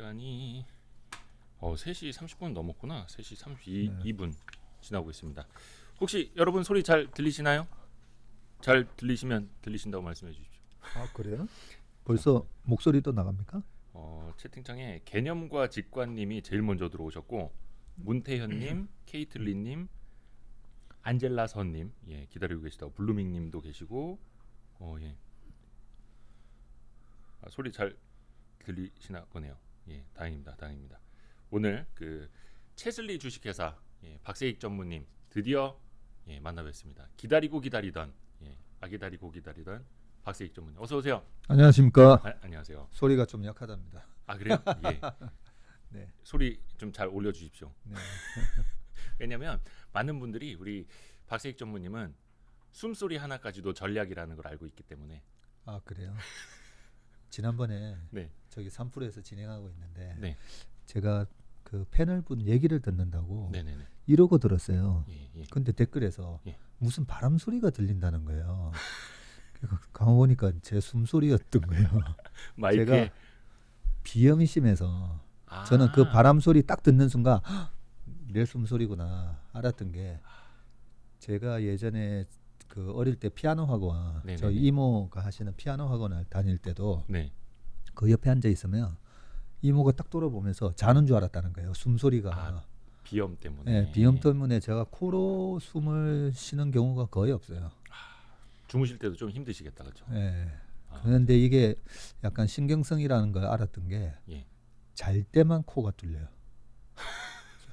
시간이 3시 30분 넘었구나. 3시 32분 지나고 있습니다. 혹시 여러분 소리 잘 들리시나요? 잘 들리시면 들리신다고 말씀해 주십시오. 아 그래요? 벌써 목소리도 나갑니까? 채팅창에 개념과 직관님이 제일 먼저 들어오셨고 문태현님, 케이틀린님, 안젤라선님 기다리고 계시다고 블루밍님도 계시고 예. 소리 잘 들리시나 보네요. 예, 다행입니다. 오늘 그 채슬리 주식회사 박세익 전무님 드디어 만나 뵙습니다. 기다리고 기다리던 박세익 전무님 어서 오세요. 안녕하십니까? 안녕하세요. 소리가 좀 약하답니다. 아 그래요? 예. 네. 소리 좀 잘 올려주십시오. 네. 왜냐하면 많은 분들이 우리 박세익 전무님은 숨소리 하나까지도 전략이라는 걸 알고 있기 때문에. 아 그래요? 지난번에 네. 저기 3프로에서 진행하고 있는데 네. 제가 그 패널 분 얘기를 듣는다고 네네네. 이러고 들었어요. 예. 근데 댓글에서 예. 무슨 바람 소리가 들린다는 거예요. 가만 보니까 제 숨소리였던 거예요. 마이크에 제가 비염이 심해서 저는 그 바람 소리 딱 듣는 순간 내 숨소리구나 알았던 게, 제가 예전에 그 어릴 때 피아노 학원, 네네네. 저희 이모가 하시는 피아노 학원을 다닐 때도 네. 그 옆에 앉아 있으면 이모가 딱 돌아보면서 자는 줄 알았다는 거예요. 숨소리가. 비염 때문에. 네, 비염 때문에 제가 코로 숨을 쉬는 경우가 거의 없어요. 주무실 때도 좀 힘드시겠다, 그렇죠? 네. 그런데 이게 약간 신경성이라는 걸 알았던 게 잘 때만 코가 뚫려요.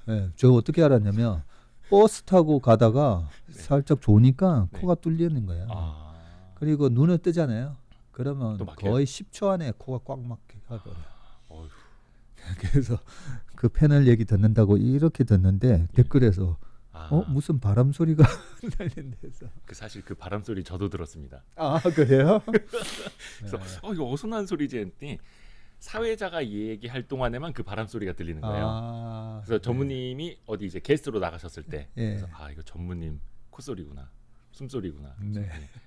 네, 저 어떻게 알았냐면 버스 타고 가다가 살짝 조니까 코가 뚫리는 거예요. 그리고 눈을 뜨잖아요. 그러면 거의 10초 안에 코가 꽉 막혀버려요. 그래서 그 패널 얘기 듣는다고 이렇게 듣는데 댓글에서 무슨 바람 소리가 날린대서. 사실 그 바람 소리 저도 들었습니다. 아 그래요? 그래서 이거 어수선한 소리지 했더니 사회자가 얘기할 동안에만 그 바람 소리가 들리는 거예요. 그래서 전무님이 어디 이제 게스트로 나가셨을 때 그래서 이거 전무님 콧소리구나, 숨소리구나.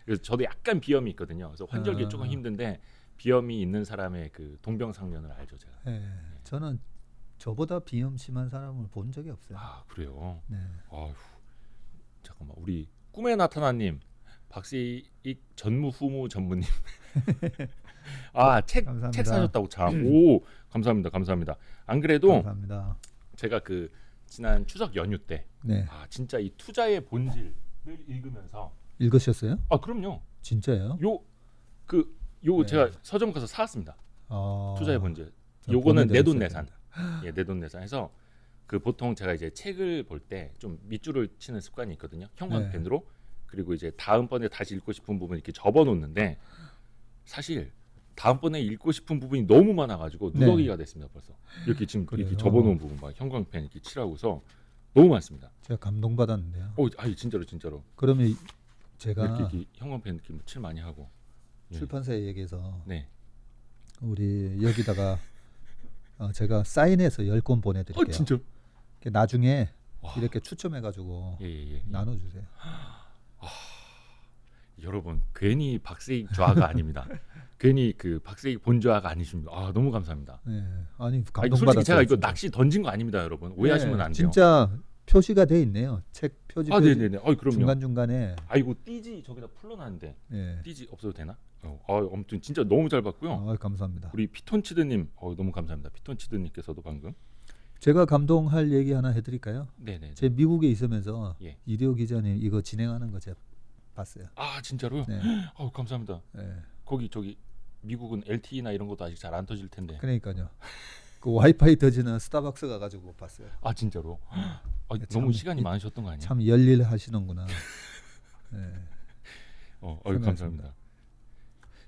그래서 저도 약간 비염이 있거든요. 그래서 환절기 조금 힘든데 비염이 있는 사람의 그 동병상련을 알죠, 제가. 저는 저보다 비염 심한 사람을 본 적이 없어요. 아 그래요? 네. 아휴, 잠깐만 우리 꿈에 나타나님, 박세익 전무후무 전무님. 책 사셨다고 참. 오 감사합니다. 안 그래도 감사합니다. 제가 그 지난 추석 연휴 때 진짜 이 투자의 본질을 읽으면서. 읽으셨어요? 아 그럼요. 진짜요? 제가 서점 가서 사왔습니다. 투자의 본질. 요거는 내돈내산. 내돈내산해서 그 보통 제가 이제 책을 볼 때 좀 밑줄을 치는 습관이 있거든요. 형광펜으로. 그리고 이제 다음번에 다시 읽고 싶은 부분 이렇게 접어놓는데 사실 다음번에 읽고 싶은 부분이 너무 많아가지고 누더기가 됐습니다. 벌써 이렇게 지금 이렇게 접어놓은 부분 막 형광펜 이렇게 칠하고서 너무 많습니다. 제가 감동받았는데요. 진짜로. 그러면 제가 이렇게 형광펜 이렇게 칠 많이 하고 출판사에 얘기해서 우리 여기다가 제가 사인해서 10권 보내드릴게요. 진짜? 나중에 이렇게 추첨해가지고 나눠주세요. 여러분 괜히 박세익 좌가 아닙니다. 괜히 그 박세익 본좌가 아니십니다. 너무 감사합니다. 아니 감동받았어요. 솔직히 제가 이거 낚시 던진 거 아닙니다, 여러분. 오해하시면 안 돼요. 진짜 표시가 돼 있네요. 책 표지. 네네네. 그럼요. 중간 중간에. 이거 띠지 저기다 풀러놨는데. 띠지 없어도 되나? 아무튼 진짜 너무 잘 봤고요. 감사합니다. 우리 피톤치드님 너무 감사합니다. 피톤치드님께서도 방금. 제가 감동할 얘기 하나 해드릴까요? 네네. 제 미국에 있으면서 이대호 기자님 이거 진행하는 거 제가 봤어요. 진짜로요? 네. 감사합니다. 저기 미국은 LTE나 이런 것도 아직 잘 안 터질 텐데. 그러니까요. 그 와이파이 터지는 스타벅스 가가지고 봤어요. 진짜로? 너무 시간이 많으셨던 거 아니에요? 참 열일 하시는구나. 감사합니다.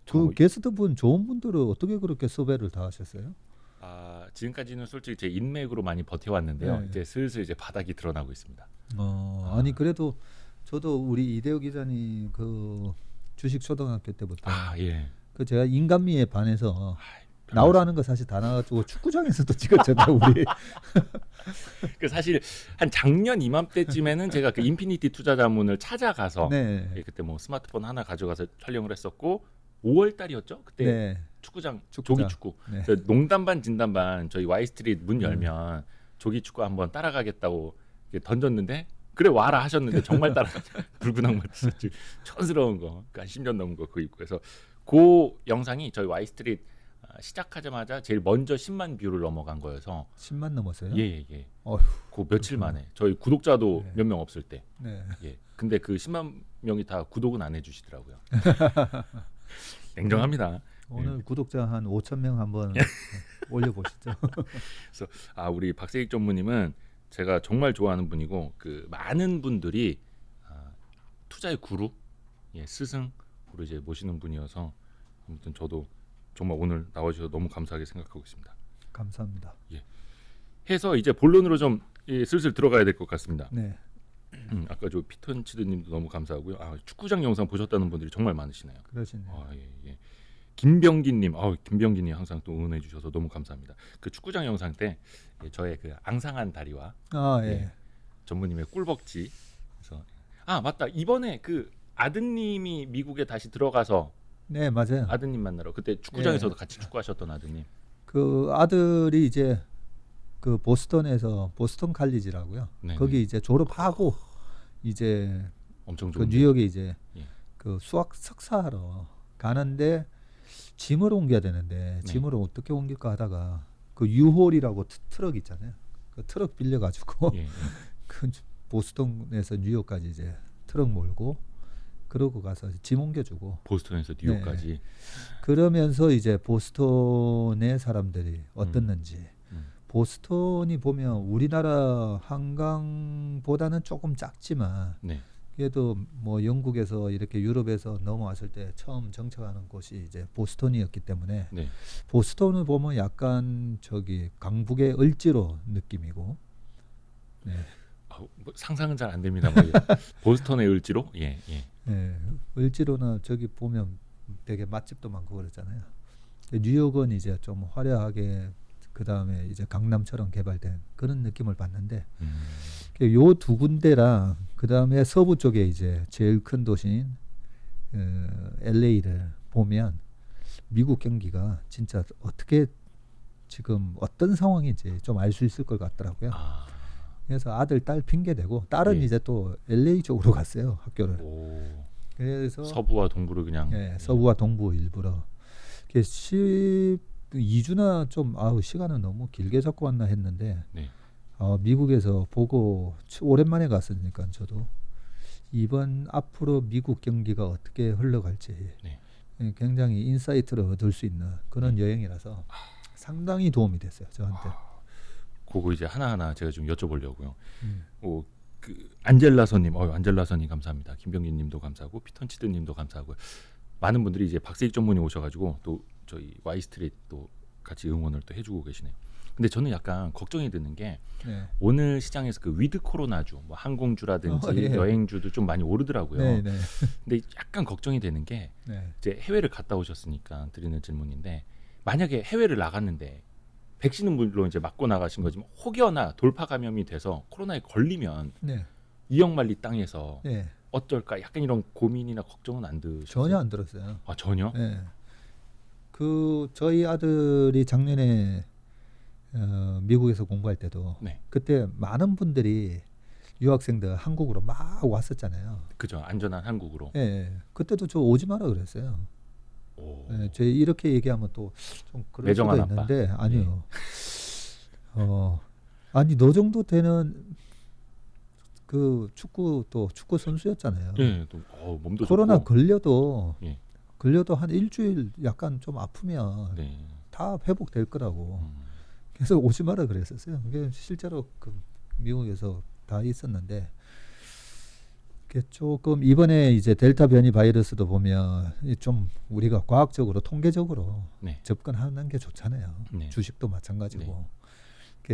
그 게스트분 좋은 분들은 어떻게 그렇게 섭외를 다 하셨어요? 지금까지는 솔직히 제 인맥으로 많이 버텨왔는데요. 이제 슬슬 이제 바닥이 드러나고 있습니다. 아니 그래도 저도 우리 이대호 기자님 그 주식 초등학교 때부터 그 제가 인간미에 반해서 나오라는 거 사실 다 나와가지고 축구장에서도 찍었잖아요, 우리. 사실 한 작년 이맘때쯤에는 제가 그 인피니티 투자자문을 찾아가서 그때 뭐 스마트폰 하나 가져가서 촬영을 했었고 5월 달이었죠? 그때 축구장. 조기 축구. 네. 농담 반 진담 반 저희 와이스트리트 문 열면 조기 축구 한번 따라가겠다고 던졌는데 그래 와라 하셨는데 정말 따라 붉은 악마 티셔츠 촌스러운 거, 한 10년 넘은 거 그거 입고 해서 그 영상이 저희 와이스트리트 시작하자마자 제일 먼저 10만 뷰를 넘어간 거여서 10만 넘었어요? 예. 어휴, 그 며칠 만에 저희 구독자도 네. 몇 명 없을 때. 네. 예. 근데 그 10만 명이 다 구독은 안 해주시더라고요. 냉정합니다. 오늘 구독자 한 5천 명 한번 올려보시죠. 그래서 우리 박세익 전무님은 제가 정말 좋아하는 분이고 그 많은 분들이 투자의 구루, 스승으로 이제 모시는 분이어서 아무튼 저도 정말 오늘 나와주셔서 너무 감사하게 생각하고 있습니다. 감사합니다. 해서 이제 본론으로 좀 슬슬 들어가야 될 것 같습니다. 네. 아까 저 피턴치드님도 너무 감사하고요. 축구장 영상 보셨다는 분들이 정말 많으시네요. 그러시네요. 예. 김병기님, 김병기님 항상 또 응원해 주셔서 너무 감사합니다. 그 축구장 영상 때 저의 그 앙상한 다리와 전무님의 꿀벅지. 그래서 맞다, 이번에 그 아드님이 미국에 다시 들어가서 네 맞아요. 아드님 만나러 그때 축구장에서도 같이 축구하셨던 아드님. 그 아들이 이제 그 보스턴에서 보스턴 칼리지라고요. 네네. 거기 이제 졸업하고 이제 엄청 그 좋은 뉴욕에 이제 예. 그 수학 석사하러 가는데 짐을 옮겨야 되는데 짐을 어떻게 옮길까 하다가 그 유홀이라고 트럭 있잖아요. 그 트럭 빌려가지고 그 보스턴에서 뉴욕까지 이제 트럭 몰고 그러고 가서 짐 옮겨주고 보스턴에서 뉴욕까지. 네. 그러면서 이제 보스턴의 사람들이 어떻는지. 보스턴이 보면 우리나라 한강보다는 조금 작지만 그래도 뭐 영국에서 이렇게 유럽에서 넘어왔을 때 처음 정착하는 곳이 이제 보스턴이었기 때문에 보스턴을 보면 약간 저기 강북의 을지로 느낌이고. 뭐 상상은 잘 안 됩니다. 보스턴의 을지로? 예. 을지로나 저기 보면 되게 맛집도 많고 그러잖아요. 뉴욕은 이제 좀 화려하게 그 다음에 이제 강남처럼 개발된 그런 느낌을 받는데 요 두 군데랑 그 다음에 서부 쪽에 이제 제일 큰 도시인 LA를 보면 미국 경기가 진짜 어떻게 지금 어떤 상황인지 좀 알 수 있을 것 같더라고요. 그래서 아들 딸 핑계 대고 딸은 이제 또 LA 쪽으로 갔어요 학교를. 그래서 서부와 동부를 그냥. 서부와 동부 일부러. 2주나 좀 시간은 너무 길게 잡고 왔나 했는데 미국에서 보고 오랜만에 갔으니까 저도 이번 앞으로 미국 경기가 어떻게 흘러갈지 굉장히 인사이트를 얻을 수 있는 그런 여행이라서 상당히 도움이 됐어요 저한테. 그거 이제 하나하나 제가 좀 여쭤보려고요. 그 안젤라선님, 안젤라선님 감사합니다. 김병기님도 감사하고 피턴치드님도 감사하고 많은 분들이 이제 박세익 전문이 오셔가지고 또 저희 와이스트리트 또 같이 응원을 또 해주고 계시네요. 근데 저는 약간 걱정이 되는 게 오늘 시장에서 그 위드 코로나주, 뭐 항공주라든지 여행주도 좀 많이 오르더라고요. 근데 약간 걱정이 되는 게 이제 해외를 갔다 오셨으니까 드리는 질문인데 만약에 해외를 나갔는데 백신은 물론 이제 맞고 나가신 거지만 혹여나 돌파 감염이 돼서 코로나에 걸리면 이역만리 땅에서 어떨까? 약간 이런 고민이나 걱정은 안 드셨어요? 전혀 안 들었어요. 전혀? 그 저희 아들이 작년에 미국에서 공부할 때도 그때 많은 분들이 유학생들 한국으로 막 왔었잖아요. 그죠, 안전한 한국으로. 그때도 저 오지 마라 그랬어요. 저 이렇게 얘기하면 또 좀 그럴 수도 있는데 아니요. 아니 너 정도 되는 그 축구 선수였잖아요. 또 몸도 코로나 좋고. 걸려도 한 일주일 약간 좀 아프면 다 회복될 거라고. 그래서 오지 마라 그랬었어요. 그게 실제로 그 미국에서 다 있었는데 조금 이번에 이제 델타 변이 바이러스도 보면 좀 우리가 과학적으로 통계적으로 접근하는 게 좋잖아요. 주식도 마찬가지고.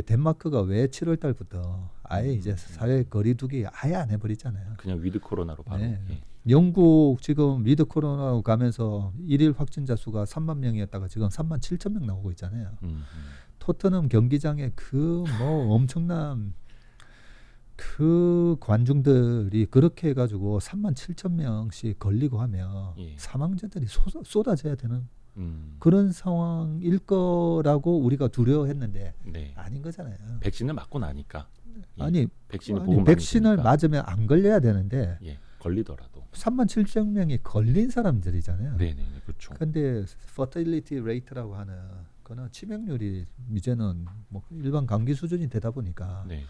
덴마크가 왜 7월 달부터 아예 이제 사회 거리두기 아예 안 해버리잖아요. 그냥 위드 코로나로 바로. 영국 지금 위드 코로나로 가면서 일일 확진자 수가 3만 명이었다가 지금 3만 7천 명 나오고 있잖아요. 토트넘 경기장에 그 뭐 엄청난 그 관중들이 그렇게 해가지고 3만 7천 명씩 걸리고 하면 사망자들이 쏟아져야 되는 그런 상황일 거라고 우리가 두려워했는데 네. 아닌 거잖아요. 백신을 맞고 나니까. 아니, 백신을 백신을 맞으면 안 걸려야 되는데 예, 걸리더라도 37,000명이 걸린 사람들이잖아요. 네, 그렇죠. 근데 fertility rate라고 하는 그는 치명률이 이제는 뭐 일반 감기 수준이 되다 보니까 네.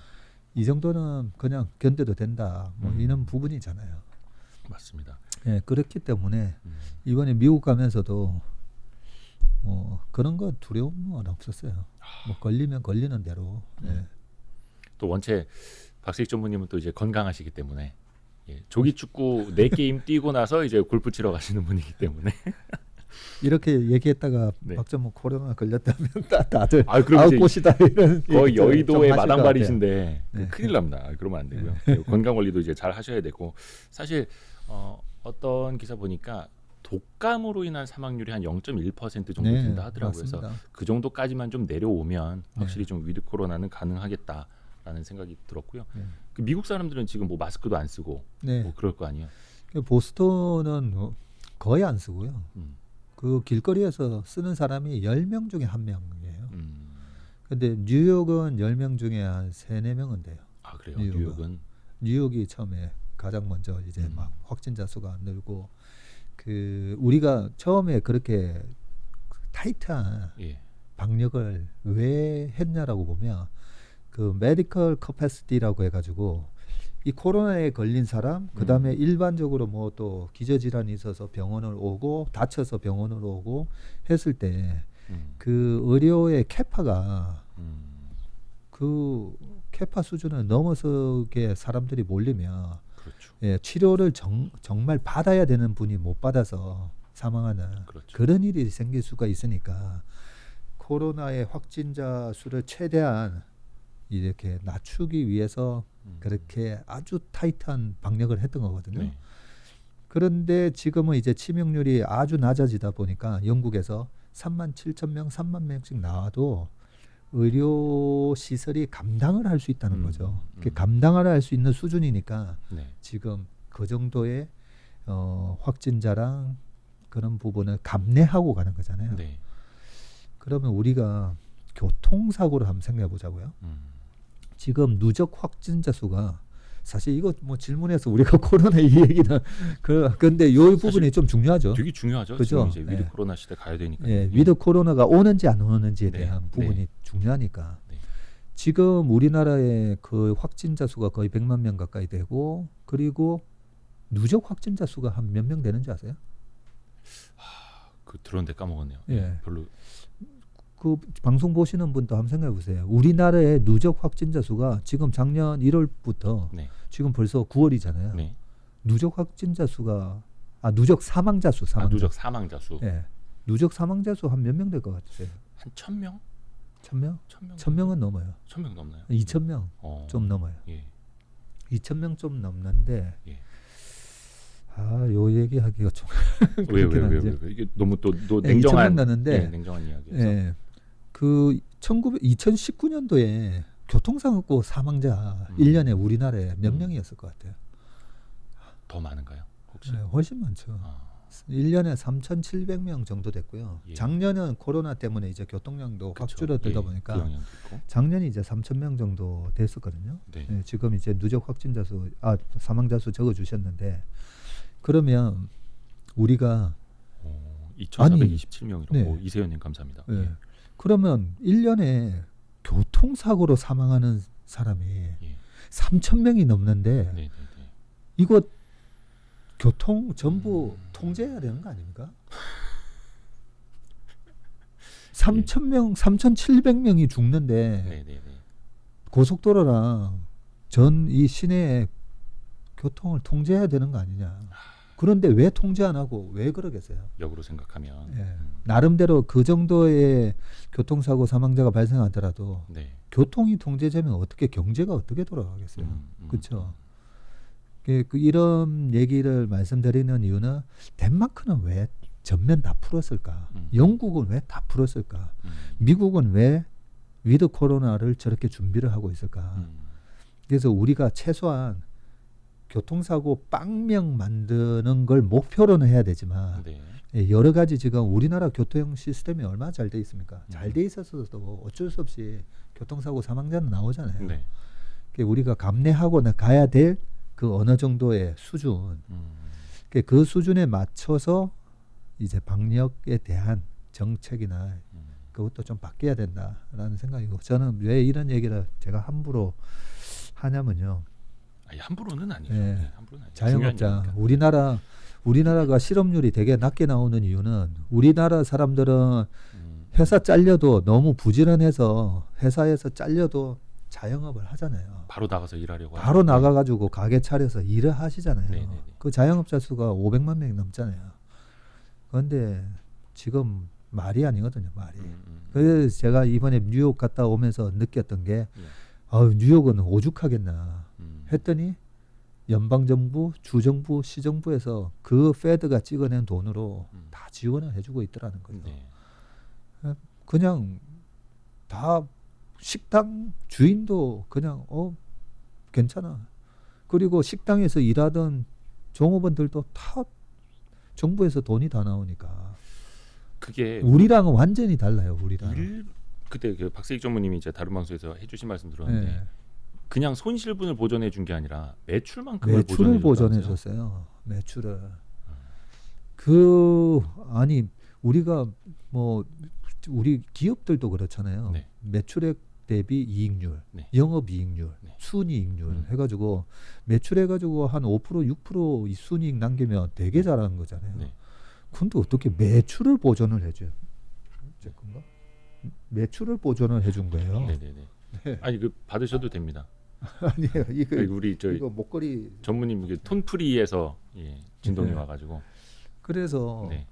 이 정도는 그냥 견뎌도 된다. 뭐 이런 부분이잖아요. 맞습니다. 예, 그렇기 때문에 이번에 미국 가면서도 뭐 그런 거 두려움은 없었어요. 뭐 걸리면 걸리는 대로. 예. 또 원체 박세익 전무님은 또 이제 건강하시기 때문에 예, 조기 축구 4게임 뛰고 나서 이제 골프 치러 가시는 분이기 때문에 이렇게 얘기했다가 네. 박전무 코로나 걸렸다면 다들 그럼 꽃이다 이런 거의 여의도의 마당발이신데 네. 큰일 납니다. 그러면 안 되고요. 건강 관리도 이제 잘 하셔야 되고 사실 어떤 기사 보니까 독감으로 인한 사망률이 한 0.1% 정도 된다 하더라고요. 맞습니다. 그래서 그 정도까지만 좀 내려오면 확실히 좀 위드 코로나는 가능하겠다라는 생각이 들었고요. 그 미국 사람들은 지금 뭐 마스크도 안 쓰고 뭐 그럴 거 아니에요. 보스턴은 거의 안 쓰고요. 그 길거리에서 쓰는 사람이 10명 중에 1명이에요. 근데 뉴욕은 10명 중에 한 3-4명은 돼요. 아, 그래요? 뉴욕이 처음에 가장 먼저 이제 막 확진자 수가 늘고 그 우리가 처음에 그렇게 타이트한 방역을 왜 했냐라고 보면 그 메디컬 커패시티라고 해가지고 이 코로나에 걸린 사람 그다음에 일반적으로 뭐 또 기저질환이 있어서 병원을 오고 다쳐서 병원을 오고 했을 때 그 의료의 캐파가 그 캐파 수준을 넘어서게 사람들이 몰리면 그렇죠. 예, 치료를 정말 받아야 되는 분이 못 받아서 사망하는 그렇죠. 그런 일이 생길 수가 있으니까 코로나의 확진자 수를 최대한 이렇게 낮추기 위해서 그렇게 아주 타이트한 방역을 했던 거거든요. 네. 그런데 지금은 이제 치명률이 아주 낮아지다 보니까 영국에서 37,000명, 30,000명씩 나와도 의료 시설이 감당을 할 수 있다는 거죠. 감당을 할 수 있는 수준이니까 지금 그 정도의 확진자랑 그런 부분을 감내하고 가는 거잖아요. 그러면 우리가 교통사고를 한번 생각해 보자고요. 지금 누적 확진자 수가 사실 이거 뭐 질문해서 우리가 코로나 이 얘기는 그런데 이 부분이 좀 중요하죠. 되게 중요하죠. 그죠? 지금 이제 위드 코로나 시대 가야 되니까. 위드 코로나가 오는지 안 오는지에 대한 부분이 중요하니까. 지금 우리나라의 그 확진자 수가 거의 100만 명 가까이 되고 그리고 누적 확진자 수가 한 몇 명 되는지 아세요? 그 들었는데 까먹었네요. 별로. 그 방송 보시는 분도 한번 생각해 보세요. 우리나라의 누적 확진자 수가 지금 작년 1월부터 지금 벌써 9월이잖아요. 누적 확진자 수가 누적 사망자 수. 누적 사망자 수. 누적 사망자 수 한 몇 명 될 것 같으세요? 한 1,000명? 1,000명? 1,000명은 넘어요. 1,000명 넘나요? 2,000명 좀 넘어요. 2,000명 좀 넘는데 요 얘기하기가 좀 왜 이게 너무 또 냉정한 넘는데 냉정한 이야기여서. 그 2019년도에 교통사고 사망자 1년에 우리나라에 몇 명이었을 것 같아요? 더 많은가요? 혹시? 훨씬 많죠. 1년에 3,700명 정도 됐고요. 작년은 코로나 때문에 이제 교통량도 확 줄어들다 보니까 작년에 이제 3,000명 정도 됐었거든요. 지금 이제 누적 확진자 수, 사망자 수 적어 주셨는데 그러면 우리가 2,427명이라고 이세현님 감사합니다. 그러면 1년에 교통사고로 사망하는 사람이 3,000명이 넘는데 이거 교통 전부 통제해야 되는 거 아닙니까? 3,000명, 3,700명이 죽는데 고속도로랑 전 이 시내의 교통을 통제해야 되는 거 아니냐. 그런데 왜 통제 안 하고 왜 그러겠어요? 역으로 생각하면 나름대로 그 정도의 교통사고 사망자가 발생하더라도 교통이 통제되면 어떻게 경제가 어떻게 돌아가겠어요? 그렇죠? 이런 얘기를 말씀드리는 이유는 덴마크는 왜 전면 다 풀었을까? 영국은 왜 다 풀었을까? 미국은 왜 위드 코로나를 저렇게 준비를 하고 있을까? 그래서 우리가 최소한 교통사고 빵명 만드는 걸 목표로는 해야 되지만 네. 여러 가지 지금 우리나라 교통 시스템이 얼마나 잘 돼 있습니까? 잘 돼 있어서도 어쩔 수 없이 교통사고 사망자는 나오잖아요. 네. 우리가 감내하고 가야 될 그 어느 정도의 수준, 그 수준에 맞춰서 이제 방역에 대한 정책이나 그것도 좀 바뀌어야 된다라는 생각이고, 저는 왜 이런 얘기를 제가 함부로 하냐면요. 아니, 함부로는 아니죠. 예. 네, 함부로는 아니죠. 자영업자 우리나라가 실업률이 되게 낮게 나오는 이유는 우리나라 사람들은 회사 잘려도 너무 부지런해서 회사에서 잘려도 자영업을 하잖아요. 바로 나가서 일하려고 바로 하죠. 나가가지고 가게 차려서 일을 하시잖아요. 네네네. 그 자영업자 수가 500만 명이 넘잖아요. 그런데 지금 말이 아니거든요, 말이. 그래서 제가 이번에 뉴욕 갔다 오면서 느꼈던 게 뉴욕은 오죽하겠나 했더니 연방정부, 주정부, 시정부에서 그 페드가 찍어낸 돈으로 다 지원을 해주고 있더라는 거죠. 네. 그냥 다 식당 주인도 그냥 괜찮아. 그리고 식당에서 일하던 종업원들도 다 정부에서 돈이 다 나오니까. 그게 우리랑은 완전히 달라요. 우리랑. 그때 그 박세익 전무님이 이제 다른 방송에서 해주신 말씀 들었는데 그냥 손실분을 보전해 준 게 아니라 매출만큼을 보전해 줬어요. 매출을. 아니 우리가 뭐 우리 기업들도 그렇잖아요. 네. 매출액 대비 이익률, 네. 영업이익률, 네. 순이익률 해가지고 매출해가지고 한 5% 6% 이 순이익 남기면 되게 잘하는 거잖아요. 네. 근데 어떻게 매출을 보전을 해줘요? 제 건가? 매출을 보전을 해준 거예요. 네네네. 네. 아니 그 받으셔도 됩니다. 아니에요. 이거 우리 이거 목걸이 전무님 이게 톤프리에서 진동이 네. 와가지고. 그래서 네.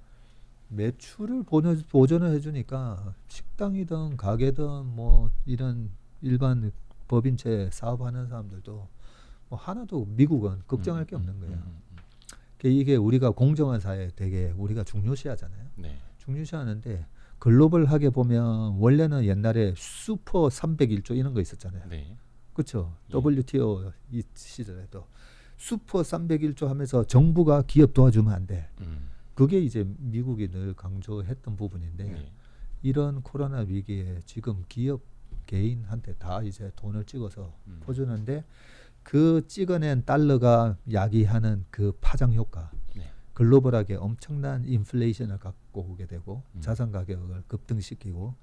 매출을 보전을 해주니까 식당이든 가게든 뭐 이런 일반 법인체 사업하는 사람들도 뭐 하나도 미국은 걱정할 게 없는 거예요. 이게 우리가 공정한 사회 되게 우리가 중요시하잖아요. 네. 중요시하는데 글로벌하게 보면 원래는 옛날에 슈퍼 301조 이런 거 있었잖아요. 네. 그렇죠. WTO 이 시절에도 슈퍼 301조 하면서 정부가 기업 도와주면 안 돼. 그게 이제 미국이 늘 강조했던 부분인데 네. 이런 코로나 위기에 지금 기업 개인한테 다 이제 돈을 찍어서 퍼주는데 그 찍어낸 달러가 야기하는 그 파장 효과, 네. 글로벌하게 엄청난 인플레이션을 갖고 오게 되고 자산 가격을 급등시키고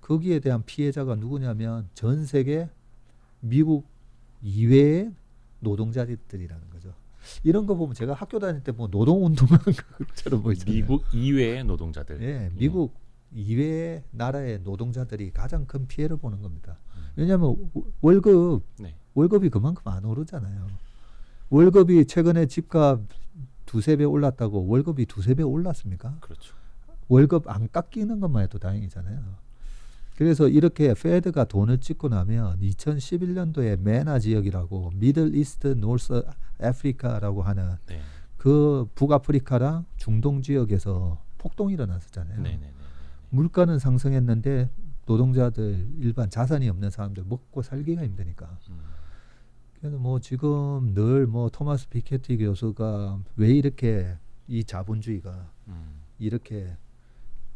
거기에 대한 피해자가 누구냐면 전 세계 미국 이외의 노동자들이라는 거죠. 이런 거 보면 제가 학교 다닐 때 뭐 노동운동하는 것처럼 보이잖아요. 미국 이외의 노동자들. 네, 미국 이외의 나라의 노동자들이 가장 큰 피해를 보는 겁니다. 왜냐하면 월급이 그만큼 안 오르잖아요. 월급이 최근에 집값 2-3배 올랐다고 월급이 2-3배 올랐습니까? 그렇죠. 월급 안 깎이는 것만 해도 다행이잖아요. 그래서 이렇게 페드가 돈을 찍고 나면 2011년도에 메나 지역이라고 미들 이스트 노스 아프리카라고 하는 네. 그 북아프리카랑 중동 지역에서 폭동이 일어났었잖아요. 네네네. 물가는 상승했는데 노동자들 일반 자산이 없는 사람들 먹고 살기가 힘드니까. 그래서 뭐 지금 늘 뭐 토마스 피케티 교수가 왜 이렇게 이 자본주의가 이렇게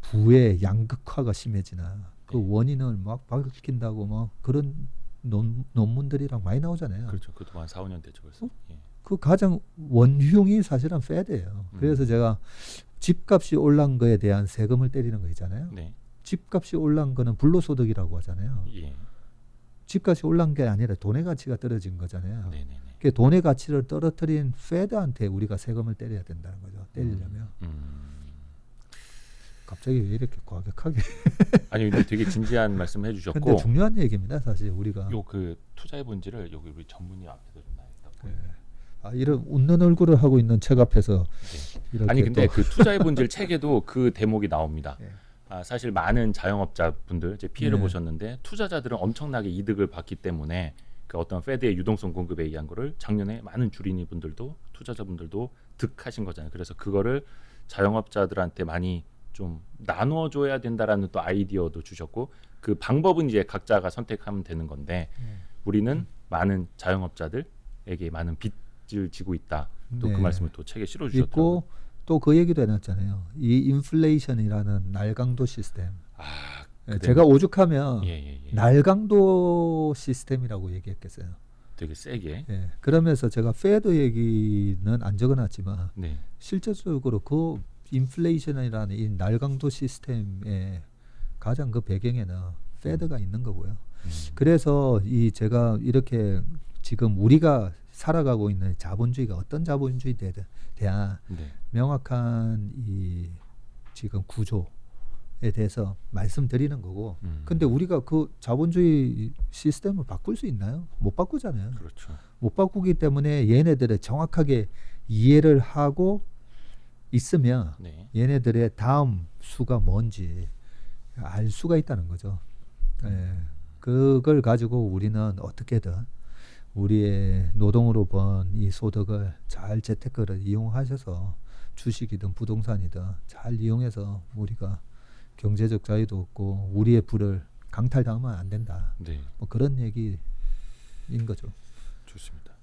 부의 양극화가 심해지나 그 원인을 막 밝힌다고 뭐 그런 논문들이랑 많이 나오잖아요. 그렇죠. 그것도 한 4-5년 됐죠 벌써. 그 가장 원흉이 사실은 페드예요. 그래서 제가 집값이 올란 거에 대한 세금을 때리는 거 있잖아요. 네. 집값이 올란 거는 불로소득이라고 하잖아요. 예. 집값이 올란 게 아니라 돈의 가치가 떨어진 거잖아요. 네네네. 그 돈의 가치를 떨어뜨린 페드한테 우리가 세금을 때려야 된다는 거죠. 때리려면. 갑자기 왜 이렇게 과격하게? 아니 근데 되게 진지한 말씀 해주셨고. 근데 중요한 얘기입니다, 사실 우리가. 요 그 투자의 본질을 여기 우리 전문의 앞에서 좀 나겠다. 이런 웃는 얼굴을 하고 있는 책 앞에서. 네. 이렇게 아니 근데 그 투자의 본질 책에도 그 대목이 나옵니다. 네. 사실 많은 자영업자분들 이제 피해를 네. 보셨는데 투자자들은 엄청나게 이득을 봤기 때문에 그 어떤 페드의 유동성 공급에 의한 거를 작년에 많은 주린이 분들도 투자자분들도 득하신 거잖아요. 그래서 그거를 자영업자들한테 많이 좀 나눠줘야 된다라는 또 아이디어도 주셨고 그 방법은 이제 각자가 선택하면 되는 건데 우리는 많은 자영업자들에게 많은 빚 빚을 지고 있다. 또 그 네. 말씀을 또 책에 실어주셨더라고요. 있고 또 그 얘기도 해놨잖아요. 이 인플레이션이라는 날강도 시스템. 제가 오죽하면 날강도 시스템이라고 얘기했겠어요. 되게 세게. 예. 그러면서 제가 페드 얘기는 안 적어놨지만 네. 실질적으로 그 인플레이션이라는 이 날강도 시스템의 가장 그 배경에는 페드가 있는 거고요. 그래서 이 제가 이렇게 지금 우리가 살아가고 있는 자본주의가 어떤 자본주의에 대한 네. 명확한 이 지금 구조에 대해서 말씀드리는 거고. 근데 우리가 그 자본주의 시스템을 바꿀 수 있나요? 못 바꾸잖아요. 그렇죠. 못 바꾸기 때문에 얘네들을 정확하게 이해를 하고 있으면 네. 얘네들의 다음 수가 뭔지 알 수가 있다는 거죠. 예. 그걸 가지고 우리는 어떻게든 우리의 노동으로 번 이 소득을 잘 재테크를 이용하셔서 주식이든 부동산이든 잘 이용해서 우리가 경제적 자유도 얻고 우리의 부를 강탈당하면 안 된다. 네. 뭐 그런 얘기인 거죠. 좋습니다.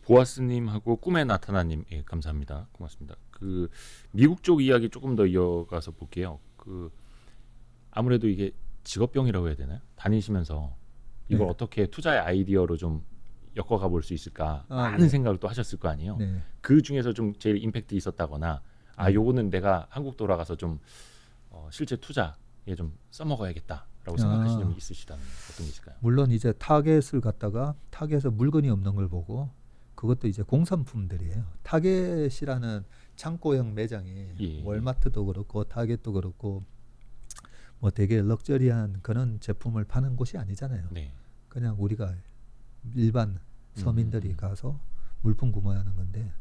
보아스님하고 꿈에 나타나님, 예, 감사합니다. 고맙습니다. 그 미국 쪽 이야기 조금 더 이어가서 볼게요. 그 아무래도 이게 직업병이라고 해야 되나요? 다니시면서 이걸 네. 어떻게 투자의 아이디어로 좀 엮어가 볼 수 있을까 많은 네. 생각을 또 하셨을 거 아니에요. 네. 그 중에서 좀 제일 임팩트 있었다거나 요거는 내가 한국 돌아가서 좀 실제 투자에 좀 써먹어야겠다라고 생각하시는 점이 있으시다면 어떤 게 있을까요? 물론 이제 타겟을 갖다가 타겟에 물건이 없는 걸 보고 그것도 이제 공산품들이에요. 타겟이라는 창고형 매장이 예. 월마트도 그렇고 타겟도 그렇고 뭐 되게 럭셔리한 그런 제품을 파는 곳이 아니잖아요. 네. 그냥 우리가 일반 서민들이 가서 물품 구매하는 건데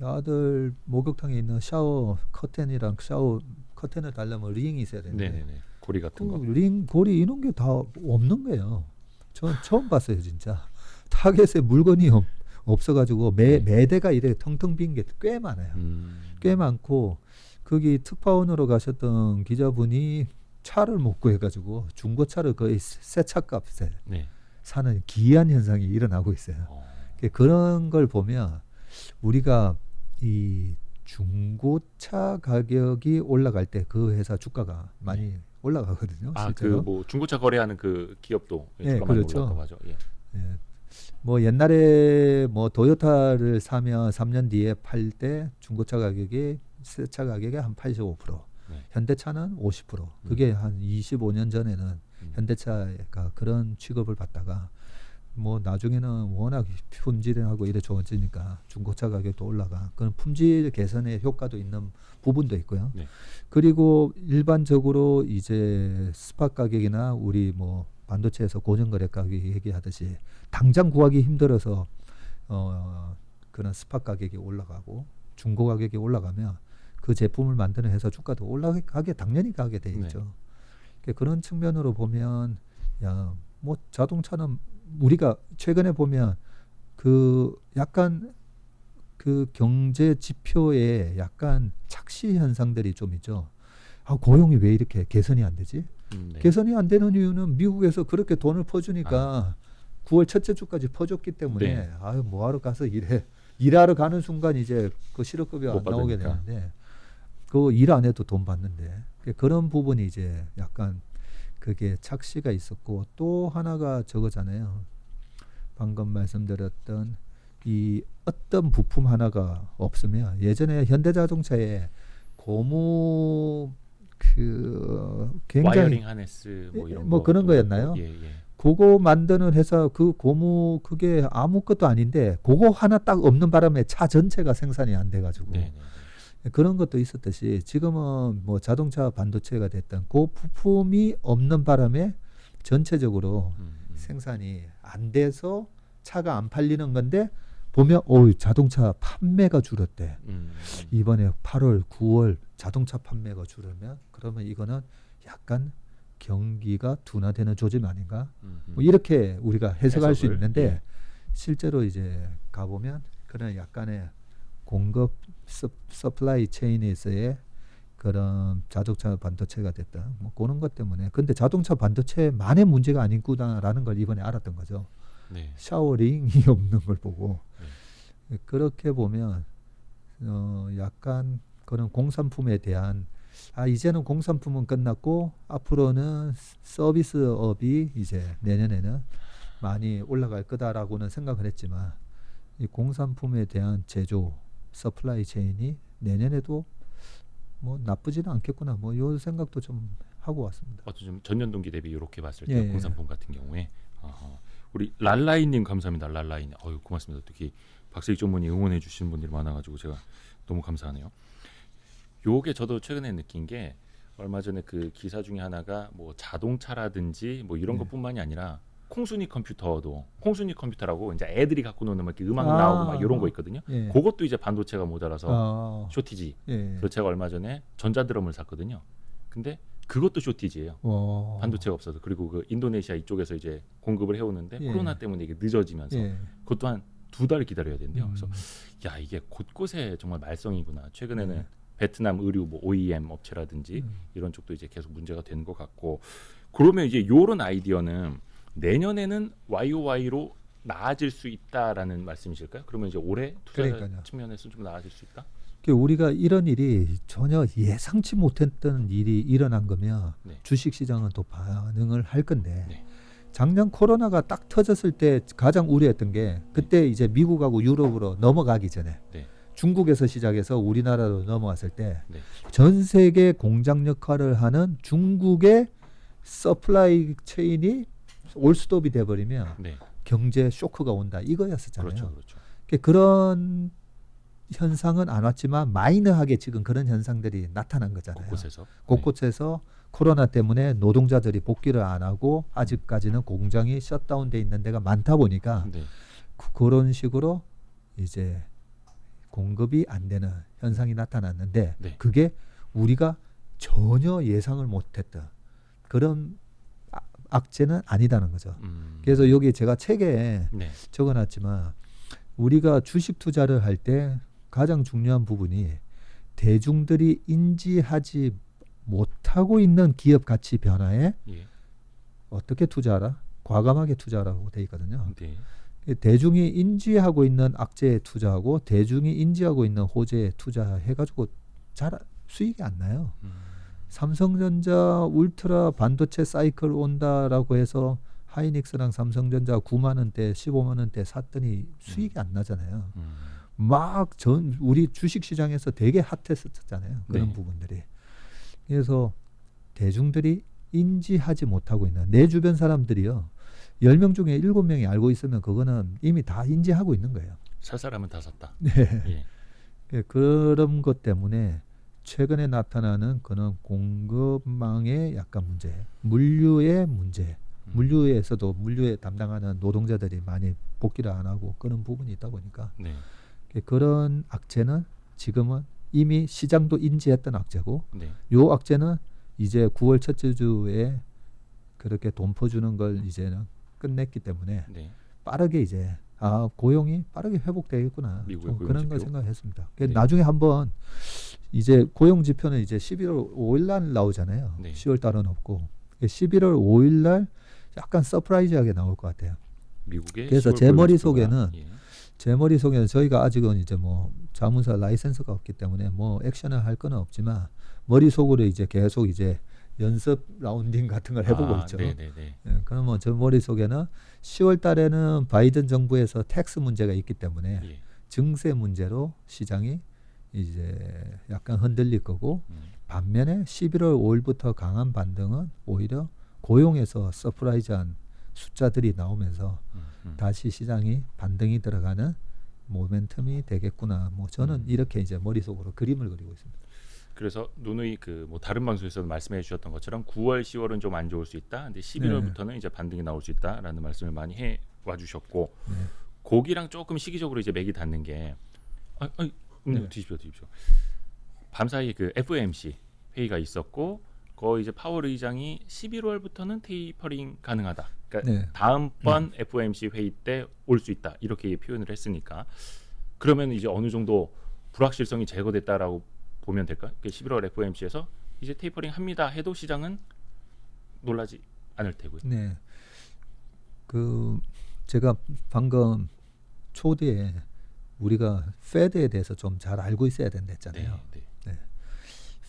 아들 목욕탕에 있는 샤워 커튼이랑 샤워 커튼을 달려면 링이 있어야 되는데 네네네. 고리 같은 거. 링 고리 이런 게 다 없는 거예요. 전 처음 봤어요 진짜. 타겟에 물건이 없어가지고 매대가 이래 텅텅 빈 게 꽤 많아요. 꽤 많고 거기 특파원으로 가셨던 기자분이 차를 못 구해가지고 중고차를 거의 새 차값에 네. 사는 기이한 현상이 일어나고 있어요. 그런 걸 보면 우리가 이 중고차 가격이 올라갈 때 그 회사 주가가 많이 올라가거든요. 실제로. 그 뭐 중고차 거래하는 그 기업도 네, 주가 많이 그렇죠. 올랐다고 하죠. 예. 예. 뭐 옛날에 뭐 도요타를 사면 3년 뒤에 팔 때 중고차 가격이 새 차 가격의 한 85%, 네. 현대차는 50%. 그게 한 25년 전에는 현대차가 그런 취급을 받다가 뭐 나중에는 워낙 품질하고 이래 좋아지니까 중고차 가격도 올라가. 그런 품질 개선에 효과도 있는 부분도 있고요. 네. 그리고 일반적으로 이제 스팟 가격이나 우리 뭐 반도체에서 고정거래 가격이 얘기하듯이 당장 구하기 힘들어서 그런 스팟 가격이 올라가고 중고 가격이 올라가면 그 제품을 만드는 회사 주가도 올라가게 당연히 가게 돼 있죠. 네. 그런 측면으로 보면 야, 뭐 자동차는 우리가 최근에 보면 그 약간 그 경제 지표에 약간 착시 현상들이 좀 있죠. 고용이 왜 이렇게 개선이 안 되지? 네. 개선이 안 되는 이유는 미국에서 그렇게 돈을 퍼주니까 9월 첫째 주까지 퍼줬기 때문에 뭐하러 가서 일하러 가는 순간 이제 그 실업급여 안 나오게 되는데 그 일 안 해도 돈 받는데 그런 부분이 이제 약간 그게 착시가 있었고 또 하나가 저거잖아요. 방금 말씀드렸던 이 어떤 부품 하나가 없으면 예전에 현대자동차에 고무 그 굉장히 와이어링 하네스 뭐 이런 뭐 그런 거였나요? 예. 그거 만드는 회사 그 고무 그게 아무것도 아닌데 그거 하나 딱 없는 바람에 차 전체가 생산이 안 돼가지고 그런 것도 있었듯이 지금은 뭐 자동차 반도체가 됐던 그 부품이 없는 바람에 전체적으로 생산이 안 돼서 차가 안 팔리는 건데 보면 자동차 판매가 줄었대. 이번에 8월, 9월 자동차 판매가 줄으면 그러면 이거는 약간 경기가 둔화되는 조짐 아닌가? 뭐 이렇게 우리가 해석할 수 있는데 실제로 이제 가보면 그런 약간의 공급 서플라이 체인에서의 그런 자동차 반도체가 됐다. 뭐 그런 것 때문에. 근데 자동차 반도체만의 문제가 아니구나라는 걸 이번에 알았던 거죠. 샤워링이 없는 걸 보고 그렇게 보면 약간 그런 공산품에 대한 이제는 공산품은 끝났고 앞으로는 서비스업이 이제 내년에는 많이 올라갈 거다라고는 생각을 했지만 이 공산품에 대한 제조 서플라이 체인이 내년에도 뭐 나쁘지는 않겠구나 뭐 이 생각도 좀 하고 왔습니다. 좀 전년 동기 대비 이렇게 봤을 때 공산품 같은 경우에 우리 랄라이님 감사합니다. 랄라이님 고맙습니다. 특히 박세익 전문의 응원해 주시는 분들이 많아가지고 제가 너무 감사하네요. 요게 저도 최근에 느낀 게 얼마 전에 그 기사 중에 하나가 뭐 자동차라든지 뭐 이런 것뿐만이 아니라 콩순이 컴퓨터도 콩순이 컴퓨터라고 이제 애들이 갖고 노는 막 음악 나오고 막 이런 거 있거든요. 그것도 이제 반도체가 모자라서 쇼티지. 그래서 제가 얼마 전에 전자드럼을 샀거든요. 근데 그것도 쇼티지예요. 반도체가 없어서. 그리고 그 인도네시아 이쪽에서 이제 공급을 해오는데 코로나 때문에 이게 늦어지면서 그것도 한 2달 기다려야 된대요. 그래서 야 이게 곳곳에 정말 말썽이구나. 최근에는 베트남 의류 뭐 OEM 업체라든지 이런 쪽도 이제 계속 문제가 되는 것 같고 그러면 이제 이런 아이디어는 내년에는 YOY로 나아질 수 있다라는 말씀이실까요? 그러면 이제 올해 투자 측면에서 좀 나아질 수 있다? 우리가 이런 일이 전혀 예상치 못했던 일이 일어난 거면 주식시장은 또 반응을 할 건데 작년 코로나가 딱 터졌을 때 가장 우려했던 게 그때 이제 미국하고 유럽으로 넘어가기 전에 중국에서 시작해서 우리나라로 넘어왔을 때 전 세계 공장 역할을 하는 중국의 서플라이 체인이 올스톱이 돼버리면 경제 쇼크가 온다 이거였었잖아요. 그렇죠. 그런 현상은 안 왔지만 마이너하게 지금 그런 현상들이 나타난 거잖아요. 곳곳에서 코로나 때문에 노동자들이 복귀를 안 하고 아직까지는 공장이 셧다운돼 있는 데가 많다 보니까 그런 식으로 이제 공급이 안 되는 현상이 나타났는데 그게 우리가 전혀 예상을 못했던 그런 악재는 아니다는 거죠. 그래서 여기 제가 책에 적어놨지만 우리가 주식 투자를 할 때 가장 중요한 부분이 대중들이 인지하지 못하고 있는 기업 가치 변화에 어떻게 투자하라? 과감하게 투자하라고 돼 있거든요. 대중이 인지하고 있는 악재에 투자하고 대중이 인지하고 있는 호재에 투자해가지고 잘 수익이 안 나요. 삼성전자 울트라 반도체 사이클 온다라고 해서 하이닉스랑 삼성전자 9만 원대, 15만 원대 샀더니 수익이 안 나잖아요. 막 우리 주식시장에서 되게 핫했었잖아요. 그런 부분들이. 그래서 대중들이 인지하지 못하고 있는 내 주변 사람들이요. 10명 중에 7명이 알고 있으면 그거는 이미 다 인지하고 있는 거예요. 살 사람은 다 샀다. 그런 것 때문에 최근에 나타나는 그런 공급망의 약간 문제, 물류의 문제, 물류에서도 물류에 담당하는 노동자들이 많이 복귀를 안 하고 그런 부분이 있다 보니까 그런 악재는 지금은 이미 시장도 인지했던 악재고 요 악재는 이제 9월 첫째 주에 그렇게 돈 퍼주는 걸 이제는 끝냈기 때문에 빠르게 이제 고용이 빠르게 회복되겠구나 그런 걸 생각했습니다. 나중에 한번 이제 고용 지표는 이제 11월 5일 날 나오잖아요. 10월 달은 없고 11월 5일 날 약간 서프라이즈하게 나올 것 같아요. 미국의 그래서 제 머릿속에는 저희가 아직은 이제 뭐 자문사 라이센스가 없기 때문에 뭐 액션을 할 건 없지만 머릿속으로 이제 계속 이제 연습 라운딩 같은 걸 해보고 있죠. 그러면 저 머릿속에는 10월 달에는 바이든 정부에서 텍스 문제가 있기 때문에 증세 문제로 시장이 이제 약간 흔들릴 거고 반면에 11월 5일부터 강한 반등은 오히려 고용에서 서프라이즈한 숫자들이 나오면서 다시 시장이 반등이 들어가는 모멘텀이 되겠구나. 뭐 저는 이렇게 이제 머릿속으로 그림을 그리고 있습니다. 그래서 누누이 그 뭐 다른 방송에서도 말씀해 주셨던 것처럼 9월, 10월은 좀 안 좋을 수 있다. 근데 11월부터는 이제 반등이 나올 수 있다라는 말씀을 많이 해 와 주셨고 거기랑 조금 시기적으로 이제 맥이 닿는 게 드십시오. 밤사이 그 FOMC 회의가 있었고 거의 이제 파월 의장이 11월부터는 테이퍼링 가능하다. 그러니까 다음번 FOMC 회의 때 올 수 있다. 이렇게 표현을 했으니까 그러면 이제 어느 정도 불확실성이 제거됐다라고 보면 될까요? 11월 FOMC에서 이제 테이퍼링 합니다 해도 시장은 놀라지 않을 테고요. 그 제가 방금 초대에 우리가 페드에 대해서 좀 잘 알고 있어야 된다 했잖아요. 네. 네.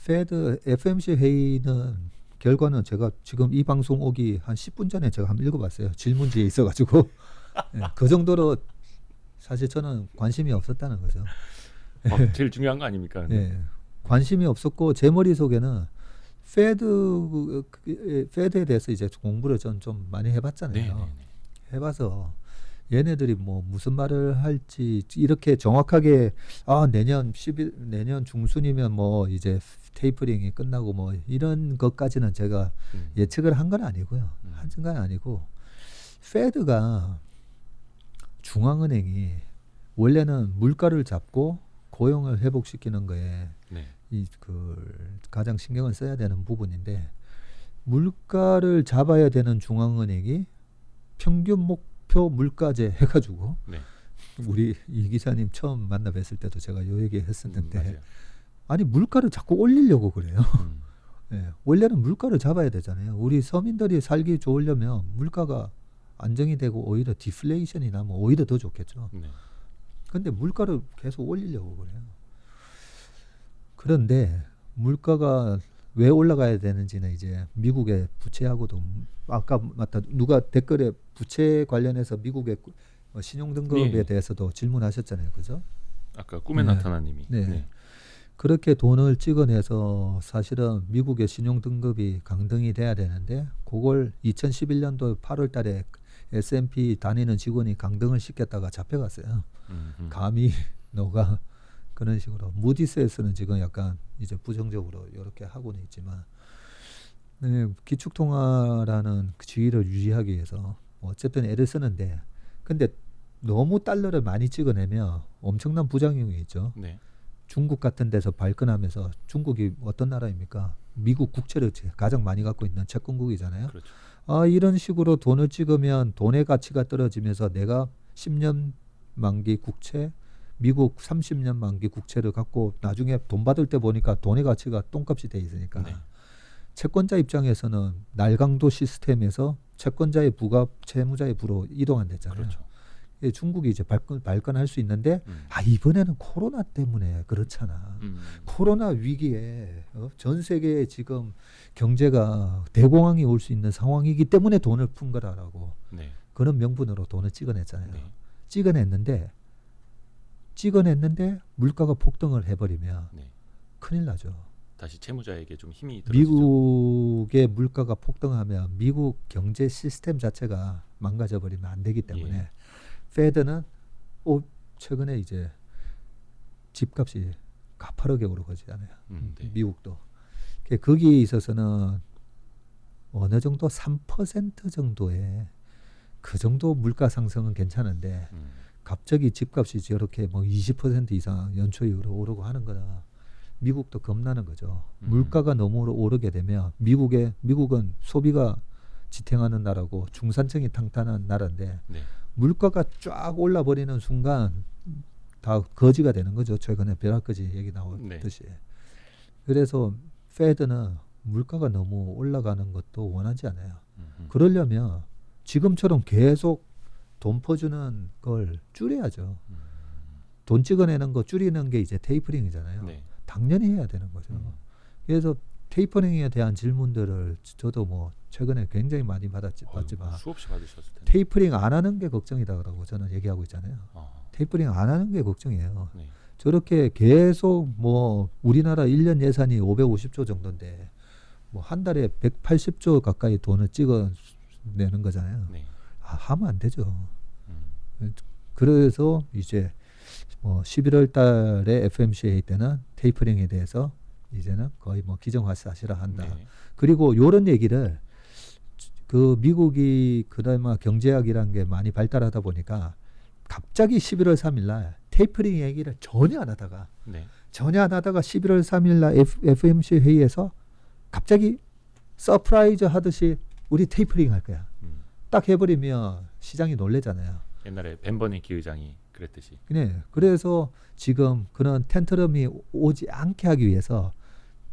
페드 FMC 회의는 결과는 제가 지금 이 방송 오기 한 10분 전에 제가 한번 읽어봤어요. 질문지에 있어가지고 네, 그 정도로 사실 저는 관심이 없었다는 거죠. 제일 중요한 거 아닙니까? 네, 관심이 없었고 제 머릿속에는 페드에 대해서 이제 공부를 전 좀 많이 해봤잖아요. 네. 해봐서 얘네들이 뭐 무슨 말을 할지 이렇게 정확하게 내년 중순이면 뭐 이제 테이퍼링이 끝나고 뭐 이런 것까지는 제가 예측을 한 건 아니고요. 한 건 아니고 페드가 중앙은행이 원래는 물가를 잡고 고용을 회복시키는 거에 가장 신경을 써야 되는 부분인데 물가를 잡아야 되는 중앙은행이 평균 목표 물가제 해가지고 우리 이 기사님 처음 만나 뵀을 때도 제가 요 얘기 했었는데 아니 물가를 자꾸 올리려고 그래요. 네, 원래는 물가를 잡아야 되잖아요. 우리 서민들이 살기 좋으려면 물가가 안정이 되고 오히려 디플레이션이 나면 오히려 더 좋겠죠. 근데 물가를 계속 올리려고 그래요. 그런데 물가가 왜 올라가야 되는지는 이제 미국의 부채하고도 아까 누가 댓글에 부채 관련해서 미국의 신용등급에 대해서도 질문하셨잖아요. 그죠? 아까 꿈에 나타나님이. 네. 그렇게 돈을 찍어내서 사실은 미국의 신용등급이 강등이 돼야 되는데 그걸 2011년도 8월 달에 S&P 다니는 직원이 강등을 시켰다가 잡혀갔어요. 감히 너가 그런 식으로 무디스에서는 지금 약간 이제 부정적으로 이렇게 하고는 있지만 기축통화라는 지위를 유지하기 위해서 어쨌든 애를 쓰는데 근데 너무 달러를 많이 찍어내면 엄청난 부작용이 있죠. 중국 같은 데서 발끈하면서 중국이 어떤 나라입니까? 미국 국채를 가장 많이 갖고 있는 채권국이잖아요. 그렇죠. 이런 식으로 돈을 찍으면 돈의 가치가 떨어지면서 내가 10년 만기 국채 미국 30년 만기 국채를 갖고 나중에 돈 받을 때 보니까 돈의 가치가 똥값이 돼 있으니까 채권자 입장에서는 날강도 시스템에서 채권자의 부가 채무자의 부로 이동한댔잖아요. 그렇죠. 중국이 이제 발끈할 수 있는데 이번에는 코로나 때문에 그렇잖아. 코로나 위기에 전 세계에 지금 경제가 대공황이 올 수 있는 상황이기 때문에 돈을 푼 거라고 그런 명분으로 돈을 찍어냈잖아요. 찍어냈는데 물가가 폭등을 해버리면 큰일 나죠. 다시 채무자에게 좀 힘이 들어지죠. 미국의 물가가 폭등하면 미국 경제 시스템 자체가 망가져버리면 안 되기 때문에 페드는 최근에 이제 집값이 가파르게 오르거든요. 미국도. 거기에 있어서는 어느 정도 3% 정도의 그 정도 물가 상승은 괜찮은데 갑자기 집값이 저렇게 뭐 20% 이상 연초 이후로 오르고 하는 거나 미국도 겁나는 거죠. 물가가 너무 오르게 되면 미국은 소비가 지탱하는 나라고 중산층이 탄탄한 나라인데 물가가 쫙 올라버리는 순간 다 거지가 되는 거죠. 최근에 벼락거지 얘기 나왔듯이. 그래서 페드는 물가가 너무 올라가는 것도 원하지 않아요. 그러려면 지금처럼 계속 돈 퍼주는 걸 줄여야죠. 돈 찍어내는 거 줄이는 게 이제 테이퍼링이잖아요. 당연히 해야 되는 거죠. 그래서 테이퍼링에 대한 질문들을 저도 뭐 최근에 굉장히 많이 받지만 수없이 받으셨을 텐데. 테이퍼링 안 하는 게 걱정이다라고 저는 얘기하고 있잖아요. 테이퍼링 안 하는 게 걱정이에요. 저렇게 계속 뭐 우리나라 1년 예산이 550조 정도인데 뭐 한 달에 180조 가까이 돈을 찍어내는 거잖아요. 하면 안 되죠. 그래서 이제 뭐 11월 달에 FMC 회의 때는 테이퍼링에 대해서 이제는 거의 뭐 기정사실화 한다. 그리고 이런 얘기를 그 미국이 그나마 경제학이라는 게 많이 발달하다 보니까 갑자기 11월 3일 날 테이퍼링 얘기를 전혀 안 하다가 11월 3일 날 FMC 회의에서 갑자기 서프라이즈 하듯이 우리 테이퍼링 할 거야. 딱 해버리면 시장이 놀래잖아요. 옛날에 벤 버냉키 의장이 그랬듯이. 그래서 지금 그런 텐트럼이 오지 않게 하기 위해서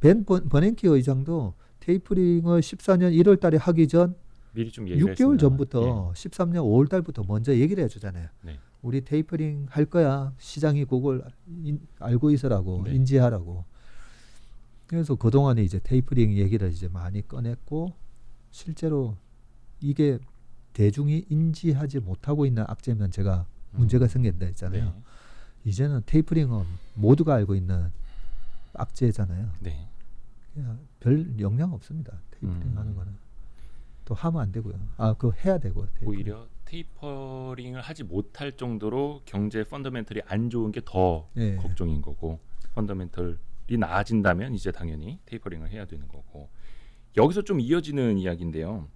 벤 버냉키 의장도 테이퍼링을 14년 1월 달에 하기 전 미리 좀 6개월 전부터 13년 5월 달부터 먼저 얘기를 해주잖아요. 우리 테이퍼링 할 거야. 시장이 그걸 알고 있으라고 네. 인지하라고. 그래서 그동안에 이제 테이퍼링 얘기를 이제 많이 꺼냈고 실제로 이게 대중이 인지하지 못하고 있는 악재면 제가 문제가 생긴다 했잖아요. 네. 이제는 테이퍼링은 모두가 알고 있는 악재잖아요. 네. 그냥 별 영향 없습니다. 테이퍼링 하는 거는. 또 하면 안 되고요. 그거 해야 되고. 테이퍼링. 오히려 테이퍼링을 하지 못할 정도로 경제 펀더멘털이 안 좋은 게 더 예. 걱정인 거고, 펀더멘털이 나아진다면 이제 당연히 테이퍼링을 해야 되는 거고. 여기서 좀 이어지는 이야기인데요.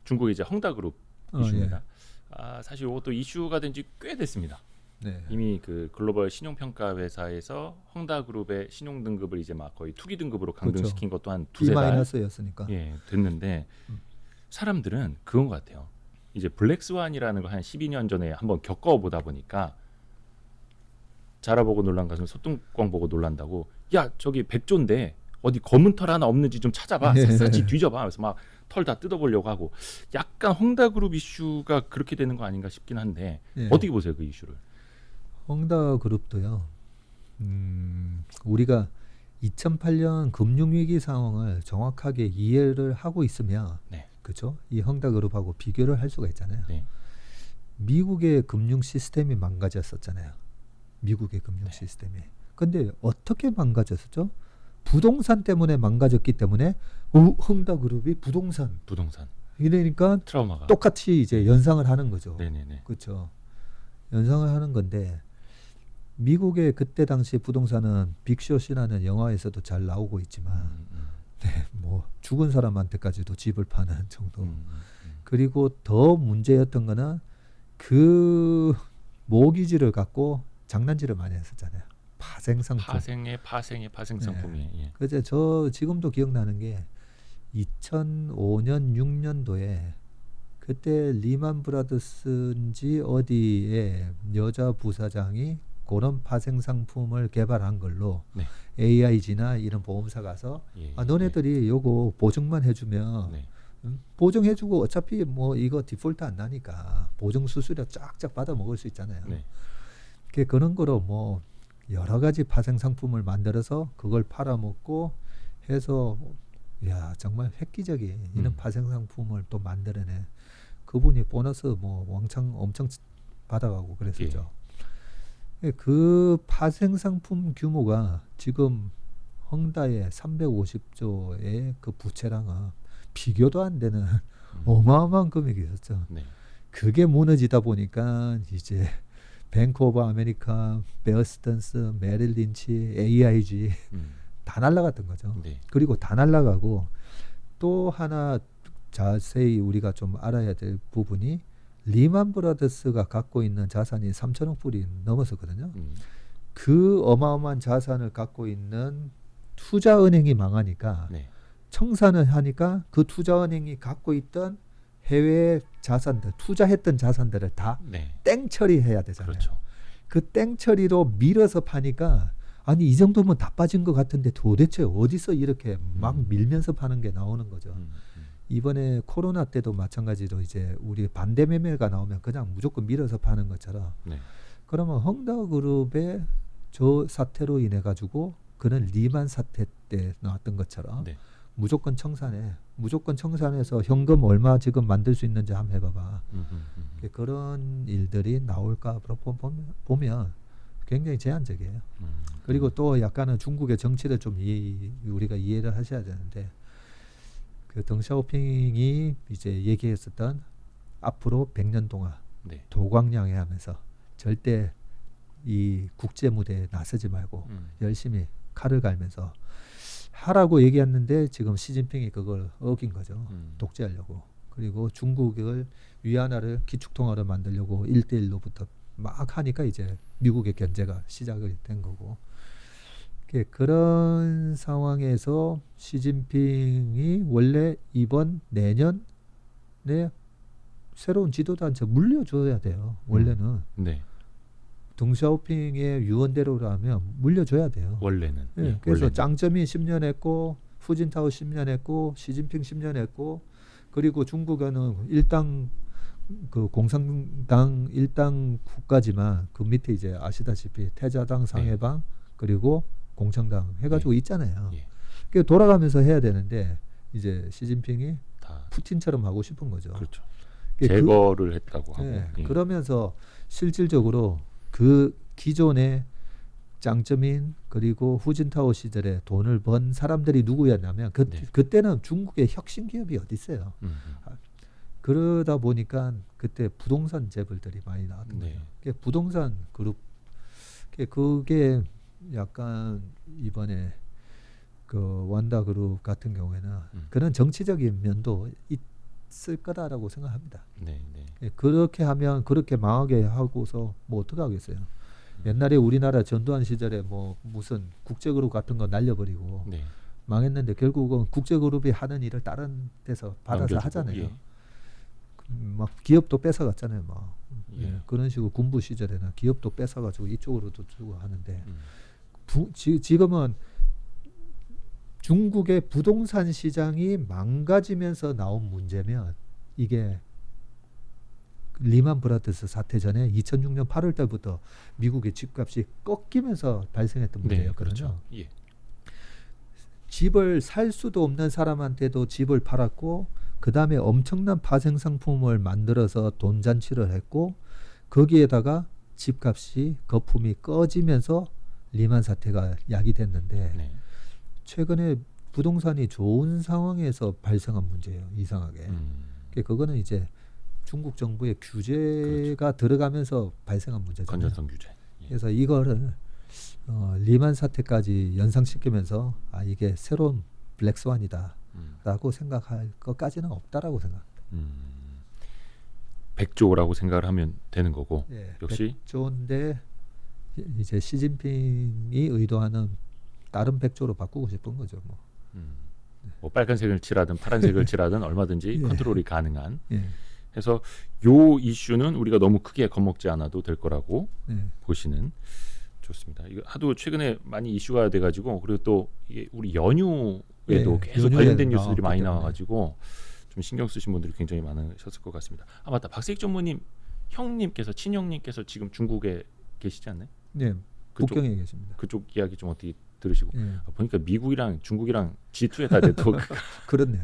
중국 이제 헝다그룹 이슈입니다. 예. 사실 이것도 이슈가 된 지 꽤 됐습니다. 네. 이미 그 글로벌 신용평가 회사에서 헝다그룹의 신용 등급을 이제 막 거의 투기 등급으로 강등시킨 것도 한 두세 달 B-였으니까. 예, 됐는데 사람들은 그건 것 같아요. 이제 블랙스완이라는 거 한 12년 전에 한번 겪어보다 보니까 자라보고 놀란 것은 소뚜껑 보고 놀란다고. 야, 저기 백조인데 어디 검은 털 하나 없는지 좀 찾아봐. 샅샅이 뒤져봐. 그래서 막 털 다 뜯어보려고 하고. 약간 헝다그룹 이슈가 그렇게 되는 거 아닌가 싶긴 한데 예. 어떻게 보세요, 그 이슈를? 헝다그룹도요. 우리가 2008년 금융위기 상황을 정확하게 이해를 하고 있으면 네. 그렇죠? 이 헝다그룹하고 비교를 할 수가 있잖아요. 네. 미국의 금융 시스템이 망가졌었잖아요. 미국의 금융 시스템이. 근데 어떻게 망가졌었죠? 부동산 때문에 망가졌기 때문에 헝다그룹이 부동산. 이러니까 트라우마가 똑같이 이제 연상을 하는 거죠. 네네네. 그렇죠. 연상을 하는 건데 미국의 그때 당시 부동산은 빅숏이라는 영화에서도 잘 나오고 있지만 네, 뭐 죽은 사람한테까지도 집을 파는 정도. 그리고 더 문제였던 거는 그 모기지를 갖고 장난질을 많이 했었잖아요. 파생 상품. 파생 상품이. 네. 예. 그래서 저 지금도 기억나는 게 2005년 6년도에 그때 리만 브라더스인지 어디에 여자 부사장이 그런 파생 상품을 개발한 걸로 네. AIG나 이런 보험사 가서 예, 너네들이 요거 보증만 해주면 네. 보증해주고 어차피 뭐 이거 디폴트 안 나니까 보증 수수료 쫙쫙 받아 먹을 수 있잖아요. 네. 그런 거로 뭐 여러 가지 파생 상품을 만들어서 그걸 팔아먹고 해서 야 정말 획기적인 이런 파생 상품을 또 만들어내. 그분이 보너스 뭐 엄청 받아가고 그랬었죠. 그 파생 상품 규모가 지금 헝다의 350조의 그 부채랑은 비교도 안 되는 어마어마한 금액이었죠. 네. 그게 무너지다 보니까 이제 뱅크 오브 아메리카, 베어스턴스, 메릴 린치, AIG 다 날라갔던 거죠. 네. 그리고 다 날라가고 또 하나 자세히 우리가 좀 알아야 될 부분이 리만 브라더스가 갖고 있는 자산이 3천억 불이 넘었었거든요. 그 어마어마한 자산을 갖고 있는 투자은행이 망하니까 네. 청산을 하니까 그 투자은행이 갖고 있던 해외 자산들, 투자했던 자산들을 다 땡처리해야 되잖아요. 그렇죠. 그 땡처리로 밀어서 파니까 아니 이 정도면 다 빠진 것 같은데 도대체 어디서 이렇게 막 밀면서 파는 게 나오는 거죠. 이번에 코로나 때도 마찬가지로 이제 우리 반대 매매가 나오면 그냥 무조건 밀어서 파는 것처럼 그러면 헝다그룹의 저 사태로 인해 가지고 그는 리만 사태 때 나왔던 것처럼 무조건 청산해서 현금 얼마 지금 만들 수 있는지 한번 해봐봐. 그런 일들이 나올까 보면 굉장히 제한적이에요. 그리고 또 약간은 중국의 정치를 좀 우리가 이해를 하셔야 되는데 그 덩샤오핑이 이제 얘기했었던 앞으로 100년 동안 도광양해하면서 절대 이 국제 무대에 나서지 말고 열심히 칼을 갈면서 하라고 얘기했는데 지금 시진핑이 그걸 어긴 거죠. 독재하려고. 그리고 중국을 위안화를 기축통화로 만들려고 1대1로부터 막 하니까 이제 미국의 견제가 시작이 된 거고. 그런 상황에서 시진핑이 원래 이번 내년에 새로운 지도단체 물려줘야 돼요. 원래는. 덩샤오핑의 유언대로라면 물려줘야 돼요. 원래는. 그래서 원래는. 짱점이 10년 했고 후진타오 10년 했고 시진핑 10년 했고 그리고 중국에는 일당 그 공산당 일당 국가지만 그 밑에 이제 아시다시피 태자당, 상해당 네. 그리고 공청당 해가지고 네. 있잖아요. 예. 그 돌아가면서 해야 되는데 이제 시진핑이 다 푸틴처럼 하고 싶은 거죠. 그렇죠. 제거를 했다고 하고. 네. 예. 그러면서 실질적으로 그 기존의 장쩌민 그리고 후진타오 시절에 돈을 번 사람들이 누구였냐면 네. 그때는 중국의 혁신 기업이 어디 있어요. 그러다 보니까 그때 부동산 재벌들이 많이 나왔던 거예요. 부동산 그룹 그게 약간 이번에 그 완다 그룹 같은 경우에는 그런 정치적인 면도 있을 거다라고 생각합니다. 그렇게 하면 그렇게 망하게 하고서 뭐 어떻게 하겠어요. 옛날에 우리나라 전두환 시절에 뭐 무슨 국제그룹 같은 거 날려버리고 네. 망했는데 결국은 국제그룹이 하는 일을 다른 데서 받아서 하잖아요. 예. 막 기업도 뺏어갔잖아요. 막 예. 그런 식으로 군부 시절에는 기업도 뺏어가지고 이쪽으로도 주고 하는데 지금은 중국의 부동산 시장이 망가지면서 나온 문제면 이게 리만 브라더스 사태 전에 2006년 8월 달부터 미국의 집값이 꺾이면서 발생했던 문제였거든요. 네, 그렇죠. 예. 집을 살 수도 없는 사람한테도 집을 팔았고 그 다음에 엄청난 파생상품을 만들어서 돈잔치를 했고 거기에다가 집값이 거품이 꺼지면서 리만 사태가 야기됐는데 네. 최근에 부동산이 좋은 상황에서 발생한 문제예요. 이상하게. 그거는 이제 중국 정부의 규제가 그렇죠. 들어가면서 발생한 문제잖아요. 건전성 규제. 예. 그래서 이거를 리만 사태까지 연상시키면서 이게 새로운 블랙스완이다라고 생각할 것까지는 없다라고 생각합니다. 100조라고 생각을 하면 되는 거고 예, 역시 100조인데 이제 시진핑이 의도하는 다른 100조로 바꾸고 싶은 거죠. 뭐 빨간색을 칠하든 파란색을 칠하든 얼마든지 예. 컨트롤이 가능한. 예. 그래서 요 이슈는 우리가 너무 크게 겁먹지 않아도 될 거라고 보시는 좋습니다. 이거 하도 최근에 많이 이슈가 돼가지고 그리고 또 이게 우리 연휴에도 계속 관련된 뉴스들이 많이 나와가지고 좀 신경 쓰신 분들이 굉장히 많으셨을 것 같습니다. 맞다. 박세익 전무님 형님께서 친형님께서 지금 중국에 계시지 않나요? 네, 북경에 계십니다. 그쪽 이야기 좀 어떻게 들으시고 보니까 미국이랑 중국이랑 G2에다 대도 그렇네요.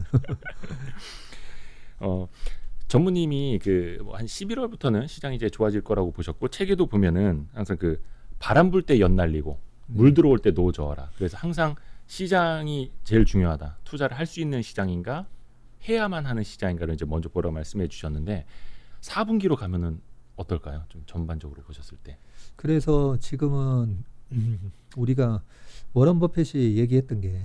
전무님이 한 11월부터는 시장이 이제 좋아질 거라고 보셨고 책에도 보면은 항상 그 바람 불 때 연 날리고 물 들어올 때 노 저어라. 그래서 항상 시장이 제일 중요하다. 투자를 할 수 있는 시장인가 해야만 하는 시장인가를 이제 먼저 보라고 말씀해 주셨는데 4분기로 가면은 어떨까요? 좀 전반적으로 보셨을 때. 그래서 지금은 우리가 워런 버핏이 얘기했던 게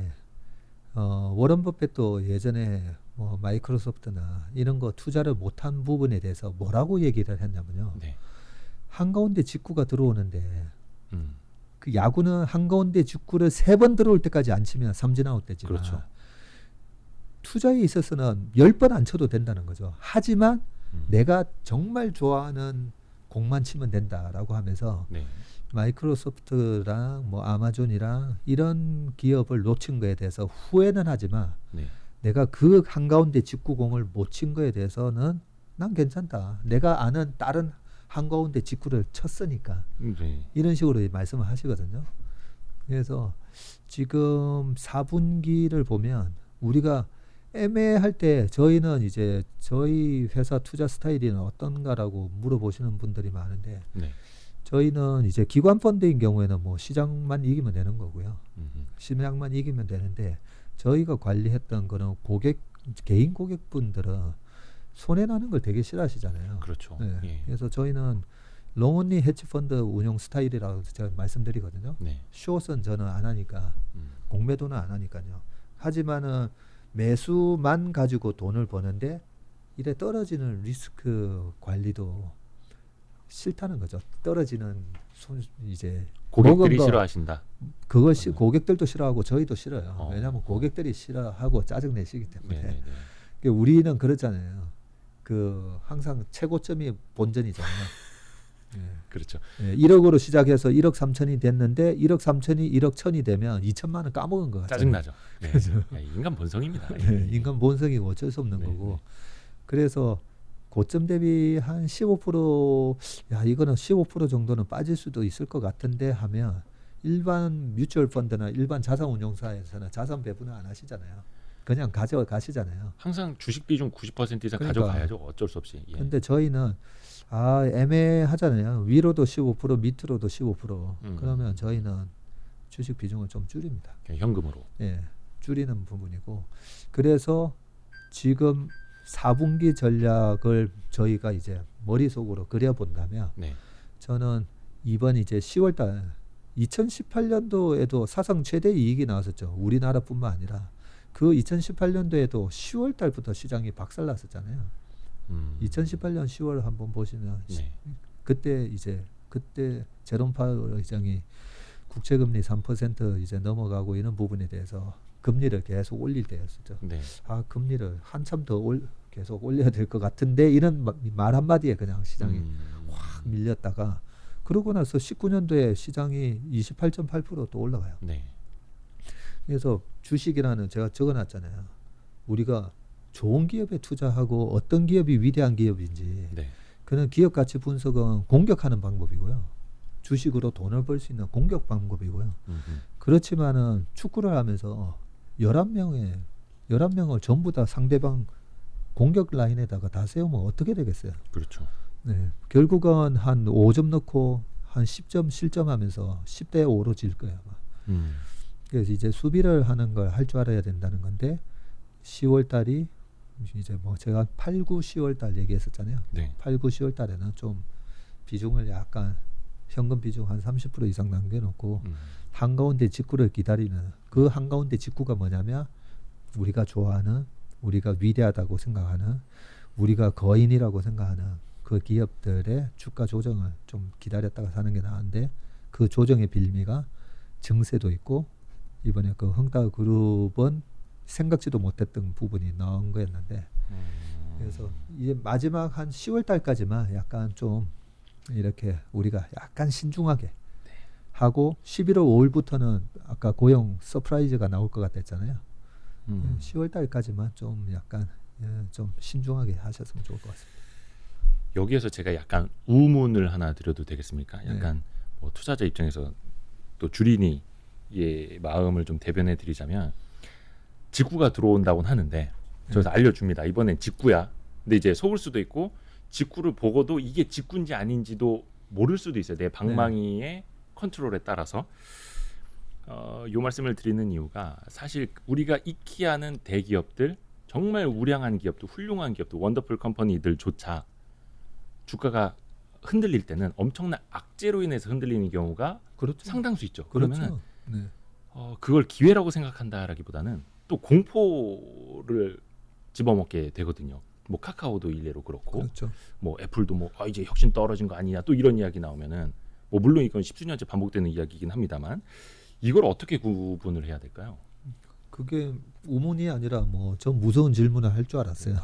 워런 버핏도 예전에 뭐 마이크로소프트나 이런 거 투자를 못한 부분에 대해서 뭐라고 얘기를 했냐면요. 네. 한가운데 직구가 들어오는데 그 야구는 한가운데 직구를 3번 들어올 때까지 안 치면 삼진아웃 되지만 그렇죠. 투자에 있어서는 10번 안 쳐도 된다는 거죠. 하지만 내가 정말 좋아하는 공만 치면 된다라고 하면서 네. 마이크로소프트랑 뭐 아마존이랑 이런 기업을 놓친 거에 대해서 후회는 하지만 네. 내가 그 한가운데 직구공을 못 친 거에 대해서는 난 괜찮다. 내가 아는 다른 한가운데 직구를 쳤으니까 네. 이런 식으로 말씀을 하시거든요. 그래서 지금 4분기를 보면 우리가 애매할 때 저희는 이제 저희 회사 투자 스타일이 어떤가라고 물어보시는 분들이 많은데 네. 저희는 이제 기관 펀드인 경우에는 뭐 시장만 이기면 되는 거고요. 시장만 이기면 되는데 저희가 관리했던 거는 개인 고객분들은 손해 나는 걸 되게 싫어하시잖아요. 그렇죠. 네. 예. 그래서 저희는 롱온리 헤지펀드 운용 스타일이라고 제가 말씀드리거든요. 네. 숏은 저는 안 하니까 공매도는 안 하니까요. 하지만은 매수만 가지고 돈을 버는데 이래 떨어지는 리스크 관리도 싫다는 거죠. 떨어지는 이제 고객들이 싫어하신다. 그것이 고객들도 싫어하고 저희도 싫어요. 왜냐하면 고객들이 싫어하고 짜증 내시기 때문에. 우리는 그렇잖아요. 항상 최고점이 본전이잖아요. 네. 그렇죠. 네, 1억으로 시작해서 1억 3천이 됐는데 1억 3천이 1억 1천이 되면 2천만 원 까먹은 거 같아요. 짜증나죠. 네. 인간 본성입니다. 네, 인간 본성이 어쩔 수 없는 거고. 그래서 고점 대비 한 15%, 야 이거는 15% 정도는 빠질 수도 있을 것 같은데 하면 일반 뮤추얼 펀드나 일반 자산 운용사에서는 자산 배분을 안 하시잖아요. 그냥 가져가시잖아요. 항상 주식 비중 90% 이상 그러니까. 가져가야죠. 어쩔 수 없이. 예. 근데 저희는 애매하잖아요. 위로도 15%, 밑으로도 15%. 그러면 저희는 주식 비중을 좀 줄입니다. 그냥 현금으로. 예, 줄이는 부분이고. 그래서 지금 4분기 전략을 저희가 이제 머릿속으로 그려본다면 네. 저는 이번 이제 10월달 2018년도에도 사상 최대 이익이 나왔었죠. 우리나라뿐만 아니라 그 2018년도에도 10월달부터 시장이 박살났었잖아요. 2018년 10월 한번 보시면 네. 그때 제롬 파월 의장이 국채금리 3% 이제 넘어가고 이런 부분에 대해서 금리를 계속 올릴 때였었죠. 네. 금리를 한참 더 계속 올려야 될 것 같은데 이런 말 한마디에 그냥 시장이 확 밀렸다가 그러고 나서 19년도에 시장이 28.8% 또 올라가요. 네. 그래서 주식이라는 제가 적어놨잖아요. 우리가 좋은 기업에 투자하고 어떤 기업이 위대한 기업인지 네. 그런 기업 가치 분석은 공격하는 방법이고요. 주식으로 돈을 벌 수 있는 공격 방법이고요. 그렇지만은 축구를 하면서 11명을 전부 다 상대방 공격 라인에다가 다 세우면 어떻게 되겠어요? 그렇죠. 네. 결국은 한 5점 넣고 한 10점 실점하면서 10대 5로 질 거예요. 아마. 그래서 이제 수비를 하는 걸 할 줄 알아야 된다는 건데 10월 달이 이제 뭐 제가 8, 9, 10월 달 얘기했었잖아요. 네. 8, 9, 10월 달에는 좀 비중을 약간 현금 비중 한 30% 이상 남겨놓고 한가운데 직구를 기다리는 그 한가운데 직구가 뭐냐면 우리가 좋아하는 우리가 위대하다고 생각하는 우리가 거인이라고 생각하는 그 기업들의 주가 조정을 좀 기다렸다가 사는 게 나은데 그 조정의 빌미가 증세도 있고 이번에 그 흥따그룹은 생각지도 못했던 부분이 나온 거였는데 그래서 이제 마지막 한 10월 달까지만 약간 좀 이렇게 우리가 약간 신중하게 하고 11월 5일부터는 아까 고용 서프라이즈가 나올 것 같았잖아요. 10월 달까지만 좀 약간 좀 신중하게 하셨으면 좋을 것 같습니다. 여기에서 제가 약간 우문을 하나 드려도 되겠습니까? 약간 뭐 투자자 입장에서 또 주린이의 마음을 좀 대변해 드리자면 직구가 들어온다고는 하는데 저에서 알려줍니다. 이번엔 직구야. 근데 이제 속을 수도 있고 직구를 보고도 이게 직구인지 아닌지도 모를 수도 있어요. 내 방망이의 컨트롤에 따라서. 요 말씀을 드리는 이유가 사실 우리가 익히 아는 대기업들 정말 우량한 기업들 훌륭한 기업들 원더풀 컴퍼니들조차 주가가 흔들릴 때는 엄청난 악재로 인해서 흔들리는 경우가 그렇죠. 상당수 있죠. 그렇죠. 그러면은 네. 그걸 기회라고 생각한다라기보다는 또 공포를 집어먹게 되거든요. 뭐 카카오도 일례로 그렇고 그렇죠. 뭐 애플도 뭐 이제 혁신 떨어진 거 아니냐 또 이런 이야기 나오면은 뭐 물론 이건 십수년째 반복되는 이야기이긴 합니다만 이걸 어떻게 구분을 해야 될까요? 그게 우문이 아니라 뭐 전 무서운 질문을 할 줄 알았어요.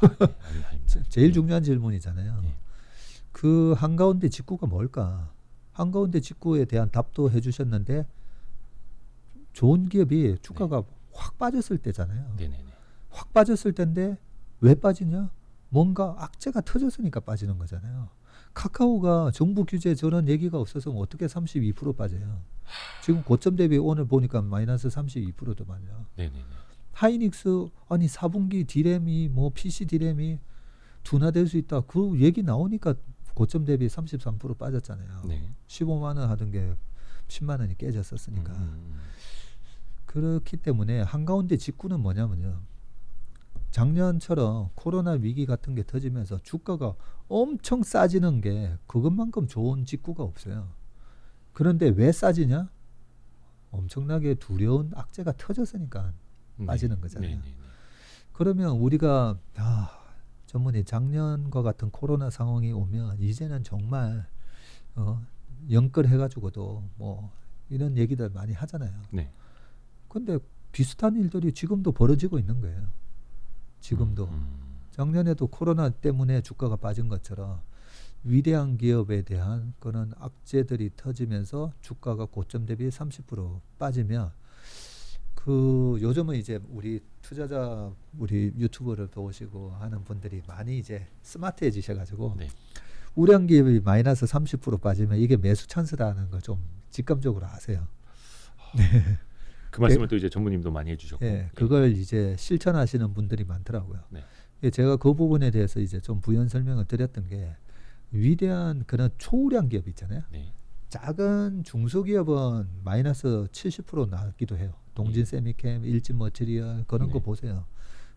제일 중요한 질문이잖아요. 그 한가운데 직구가 뭘까? 한가운데 직구에 대한 답도 해주셨는데 좋은 기업이 주가가 확 빠졌을 때잖아요. 네네네. 확 빠졌을 때인데 왜 빠지냐? 뭔가 악재가 터졌으니까 빠지는 거잖아요. 카카오가 정부 규제 저런 얘기가 없어서 어떻게 32% 빠져요. 지금 고점 대비 오늘 보니까 마이너스 32%도 말이야. 네네네. 하이닉스 아니 4분기 디램이 뭐 PC 디램이 둔화될 수 있다. 그 얘기 나오니까 고점 대비 33% 빠졌잖아요. 네. 15만 원 하던 게 10만 원이 깨졌었으니까. 그렇기 때문에 한가운데 직구는 뭐냐면요. 작년처럼 코로나 위기 같은 게 터지면서 주가가 엄청 싸지는 게 그것만큼 좋은 직구가 없어요. 그런데 왜 싸지냐? 엄청나게 두려운 악재가 터졌으니까 빠지는 거잖아요. 네네네. 그러면 우리가 전문이 작년과 같은 코로나 상황이 오면 이제는 정말 연끌해가지고도 뭐 이런 얘기들 많이 하잖아요. 네. 근데 비슷한 일들이 지금도 벌어지고 있는 거예요. 지금도. 작년에도 코로나 때문에 주가가 빠진 것처럼 위대한 기업에 대한 그런 악재들이 터지면서 주가가 고점 대비 30% 빠지면 그 요즘은 이제 우리 투자자 우리 유튜브를 보시고 하는 분들이 많이 이제 스마트해지셔가지고 네. 우량 기업이 마이너스 30% 빠지면 이게 매수 찬스라는 걸 좀 직감적으로 아세요. 그 말씀을 또 이제 전무님도 많이 해주셨고, 예, 그걸 이제 실천하시는 분들이 많더라고요. 네. 예, 제가 그 부분에 대해서 이제 좀 부연 설명을 드렸던 게 위대한 그런 초우량 기업 있잖아요. 네. 작은 중소기업은 마이너스 70% 나기도 해요. 동진 세미캠, 일진 머티리얼 그런 네. 거 보세요.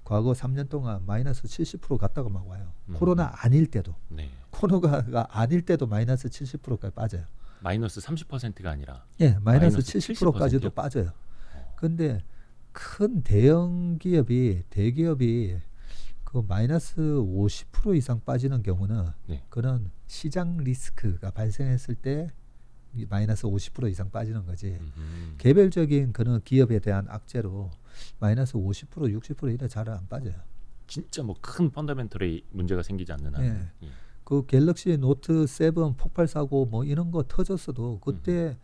과거 3년 동안 마이너스 70% 갔다가 막 와요. 코로나 아닐 때도. 네. 코로나가 아닐 때도 마이너스 70%까지 빠져요. 마이너스 30%가 아니라 예, 마이너스 마이너스 70%까지도 70%요? 빠져요. 근데 큰 대형 기업이 대기업이 그 마이너스 50% 이상 빠지는 경우는 네. 그런 시장 리스크가 발생했을 때 마이너스 50% 이상 빠지는 거지. 개별적인 그런 기업에 대한 악재로 마이너스 50% 60% 이래 잘 안 빠져요. 진짜 뭐 큰 펀더멘털에 문제가 생기지 않는 한. 예. 그 갤럭시 노트 7 폭발 사고 뭐 이런 거 터졌어도 그때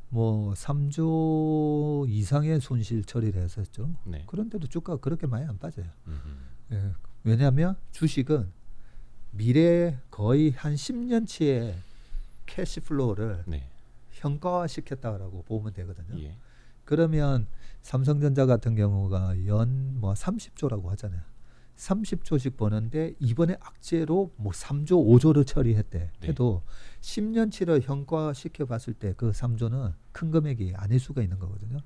뭐 3조 이상의 손실 처리를 했었죠. 네. 그런데도 주가가 그렇게 많이 안 빠져요. 예. 왜냐하면 주식은 미래 거의 한 10년치의 캐시플로우를 네. 현가화시켰다라고 보면 되거든요. 예. 그러면 삼성전자 같은 경우가 연 뭐 30조라고 하잖아요. 30조씩 버는데 이번에 악재로 뭐 3조 5조를 처리했대 네. 해도 10년치를 현가화시켜 봤을 때 그 3조는 큰 금액이 아닐 수가 있는 거거든요.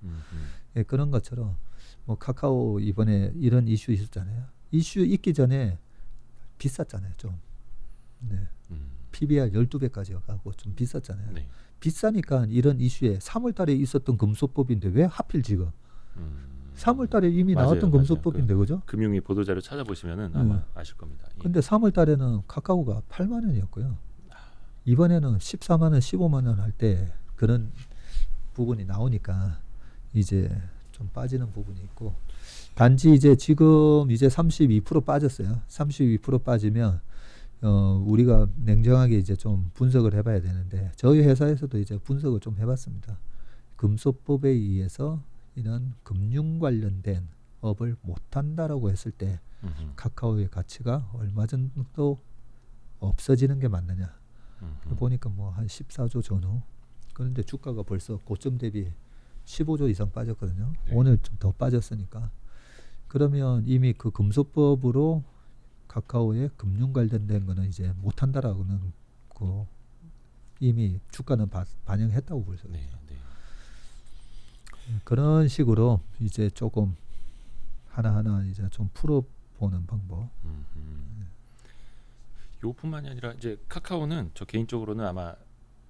예, 그런 것처럼 뭐 카카오 이번에 이런 이슈 있었잖아요. 이슈 있기 전에 비쌌잖아요, 좀. 네. PBR 12배까지 가고 좀 비쌌잖아요. 네. 비싸니까 이런 이슈에 3월 달에 있었던 금소법인데 왜 하필 지금 3월 달에 이미 맞아요, 나왔던 맞아요. 금소법인데 그죠? 금융위 보도자료 찾아보시면은 아마 아실 겁니다. 예. 근데 3월 달에는 카카오가 8만 원이었고요. 이번에는 14만 원, 15만 원 할 때 그런 부분이 나오니까 이제 좀 빠지는 부분이 있고 단지 이제 지금 이제 32% 빠졌어요. 32% 빠지면 우리가 냉정하게 이제 좀 분석을 해봐야 되는데 저희 회사에서도 이제 분석을 좀 해봤습니다. 금소법에 의해서 이런 금융 관련된 업을 못한다라고 했을 때 카카오의 가치가 얼마 정도 없어지는 게 맞느냐 보니까 뭐 한 14조 전후. 그런데 주가가 벌써 고점 대비 15조 이상 빠졌거든요. 네. 오늘 좀 더 빠졌으니까 그러면 이미 그 금소법으로 카카오의 금융 관련된 거는 이제 못한다라고는 그 이미 주가는 반영했다고 볼 수 있어요. 네, 네. 그런 식으로 이제 조금 하나하나 이제 좀 풀어보는 방법. 요뿐만이 아니라 이제 카카오는 저 개인적으로는 아마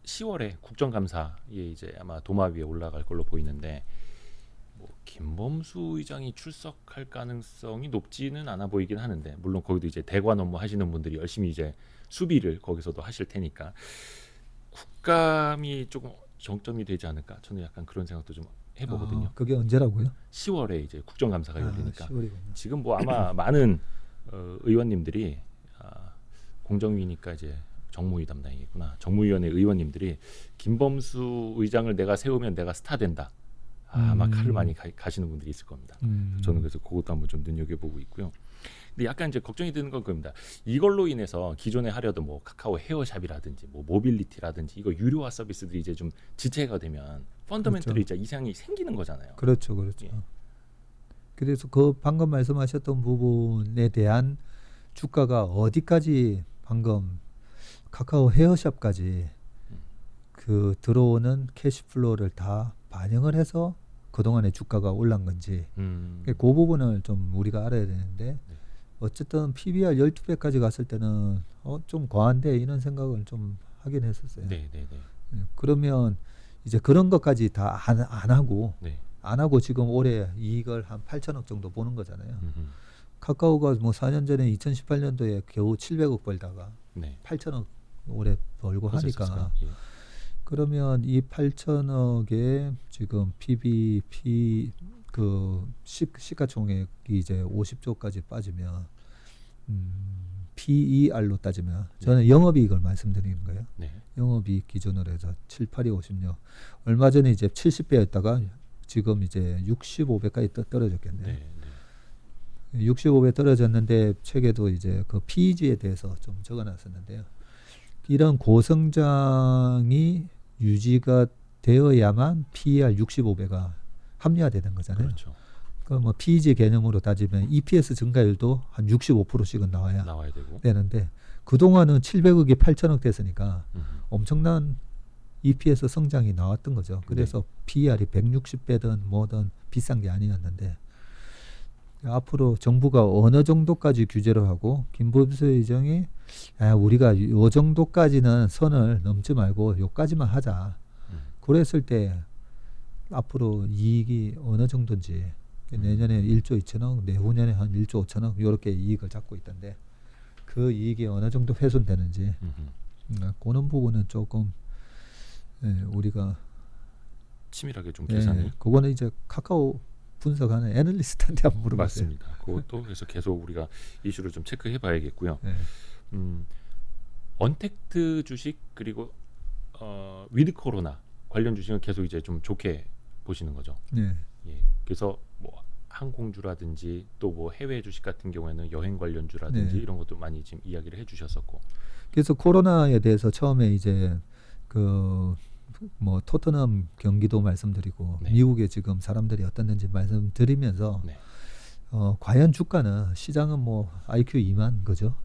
10월에 국정감사에 이제 아마 도마 위에 올라갈 걸로 보이는데 뭐 김범수 의장이 출석할 가능성이 높지는 않아 보이긴 하는데 물론 거기도 이제 대관 업무 하시는 분들이 열심히 이제 수비를 거기서도 하실 테니까 국감이 조금 정점이 되지 않을까 저는 약간 그런 생각도 좀 해보거든요. 그게 언제라고요? 10월에 이제 국정감사가 열리니까 10월이군요. 지금 뭐 아마 많은 의원님들이 공정위니까 이제 정무위 담당이겠구나. 정무위원회 의원님들이 김범수 의장을 내가 세우면 내가 스타 된다. 아마 칼을 많이 가시는 분들이 있을 겁니다. 저는 그래서 그것도 한번 좀 눈여겨보고 있고요. 근데 약간 이제 걱정이 드는 건 그겁니다. 이걸로 인해서 기존에 하려던 뭐 카카오 헤어샵이라든지 뭐 모빌리티라든지 이거 유료화 서비스들이 이제 좀 지체가 되면 펀더멘털이 그렇죠. 이제 이상이 생기는 거잖아요. 그렇죠, 그렇죠. 예. 그래서 그 방금 말씀하셨던 부분에 대한 주가가 어디까지 방금 카카오 헤어샵까지 그 들어오는 캐시플로우를 다 반영을 해서 그동안의 주가가 올란 건지 그 부분을 좀 우리가 알아야 되는데 어쨌든 PBR 12배까지 갔을 때는 좀 과한데 이런 생각을 좀 하긴 했었어요. 네, 네, 네. 그러면 이제 그런 것까지 다 안 하고 네. 안 하고 지금 올해 이익을 한 8천억 정도 보는 거잖아요. 카카오가 뭐 4년 전에 2018년도에 겨우 700억 벌다가 네. 8천억 올해 벌고 하니까 예. 그러면 이 8천억에 지금 그 시가총액이 이제 50조까지 빠지면 PER로 따지면 저는 영업이익을 말씀드리는 거예요. 네. 영업이익 기준으로 해서 7, 8이 56. 얼마 전에 이제 70배였다가 지금 이제 65배까지 떨어졌겠네요. 네. 65배 떨어졌는데 책에도 이제 그 PEG에 대해서 좀 적어놨었는데요. 이런 고성장이 유지가 되어야만 PER 65배가 합리화되는 거잖아요. 그렇죠. 그 뭐 PEG 개념으로 따지면 EPS 증가율도 한 65%씩은 나와야 되고. 되는데 그동안은 700억이 8천억 됐으니까 엄청난 EPS 성장이 나왔던 거죠. 그래서 PER이 160배든 뭐든 비싼 게 아니었는데 앞으로 정부가 어느 정도까지 규제를 하고 김부수 의장이 우리가 요 정도까지는 선을 넘지 말고 요까지만 하자. 그랬을 때 앞으로 이익이 어느 정도인지 내년에 1조 2천억, 내후년에 한 1조 5천억 이렇게 이익을 잡고 있던데 그 이익이 어느 정도 훼손되는지 그런 부분은 조금 우리가 치밀하게 좀 계산을. 그거는 이제 카카오 분석하는 애널리스트한테 한번 물어봤어요. 맞습니다. 그것도 그래서 계속 우리가 이슈를 좀 체크해봐야겠고요. 언택트 주식 그리고 위드 코로나 관련 주식은 계속 이제 좀 좋게 보시는 거죠. 네. 예. 그래서 뭐 항공주라든지 또 뭐 해외 주식 같은 경우에는 여행 관련주라든지 이런 것도 많이 지금 이야기를 해주셨었고. 그래서 코로나에 대해서 처음에 이제 그 뭐 토트넘 경기도 말씀드리고 미국에 지금 사람들이 어떻는지 말씀드리면서 과연 주가는 시장은 뭐 IQ 2만 그죠?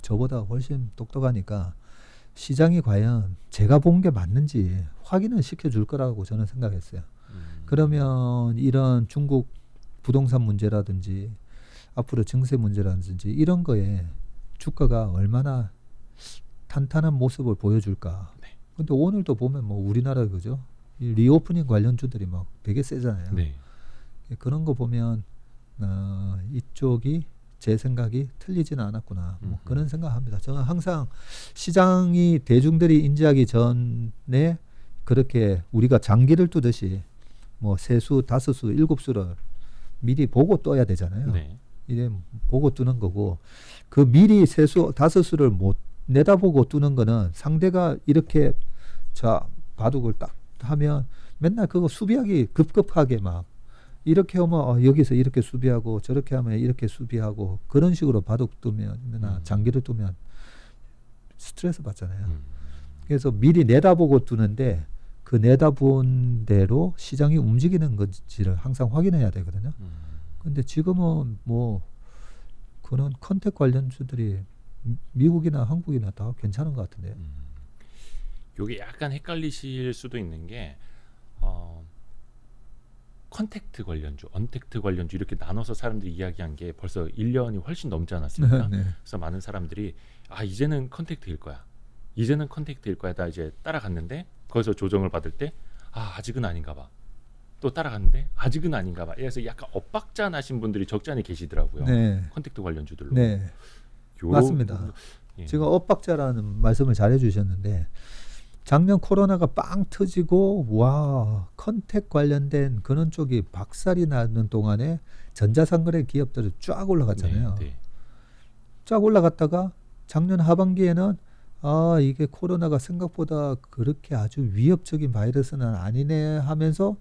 저보다 훨씬 똑똑하니까 시장이 과연 제가 본 게 맞는지 확인을 시켜줄 거라고 저는 생각했어요. 그러면 이런 중국 부동산 문제라든지 앞으로 증세 문제라든지 이런 거에 주가가 얼마나 탄탄한 모습을 보여줄까. 근데 오늘도 보면 뭐 우리나라 그죠? 이 리오프닝 관련주들이 막 되게 세잖아요. 그런 거 보면 이쪽이 제 생각이 틀리지는 않았구나. 뭐 그런 생각합니다. 저는 항상 시장이 대중들이 인지하기 전에 그렇게 우리가 장기를 두듯이 뭐 세수, 다섯수, 일곱수를 미리 보고 떠야 되잖아요. 이래 보고 뜨는 거고 그 미리 세수, 다섯수를 못 내다보고 뜨는 거는 상대가 이렇게 자 바둑을 딱 하면 맨날 그거 수비하기 급급하게 막 이렇게 하면 여기서 이렇게 수비하고 저렇게 하면 이렇게 수비하고 그런 식으로 바둑 두면 장기를 두면 스트레스 받잖아요. 그래서 미리 내다보고 두는데 그 내다본 대로 시장이 움직이는 건지를 항상 확인해야 되거든요. 근데 지금은 뭐 그런 컨택 관련주들이 미국이나 한국이나 다 괜찮은 것 같은데요. 요게 약간 헷갈리실 수도 있는 게 컨택트 관련주, 언택트 관련주 이렇게 나눠서 사람들이 이야기한 게 벌써 1년이 훨씬 넘지 않았습니까? 그래서 많은 사람들이 이제는 컨택트일 거야. 이제는 컨택트일 거야. 다 이제 따라갔는데 거기서 조정을 받을 때 아직은 아닌가 봐. 또 따라갔는데 아직은 아닌가 봐. 그래서 약간 엇박자 나신 분들이 적지 않게 계시더라고요. 컨택트 관련주들로. 맞습니다. 지금 엇박자라는 말씀을 잘 해주셨는데 작년 코로나가 빵 터지고 와 컨택 관련된 그런 쪽이 박살이 나는 동안에 전자상거래 기업들이 쫙 올라갔잖아요. 쫙 올라갔다가 작년 하반기에는 이게 코로나가 생각보다 그렇게 아주 위협적인 바이러스는 아니네 하면서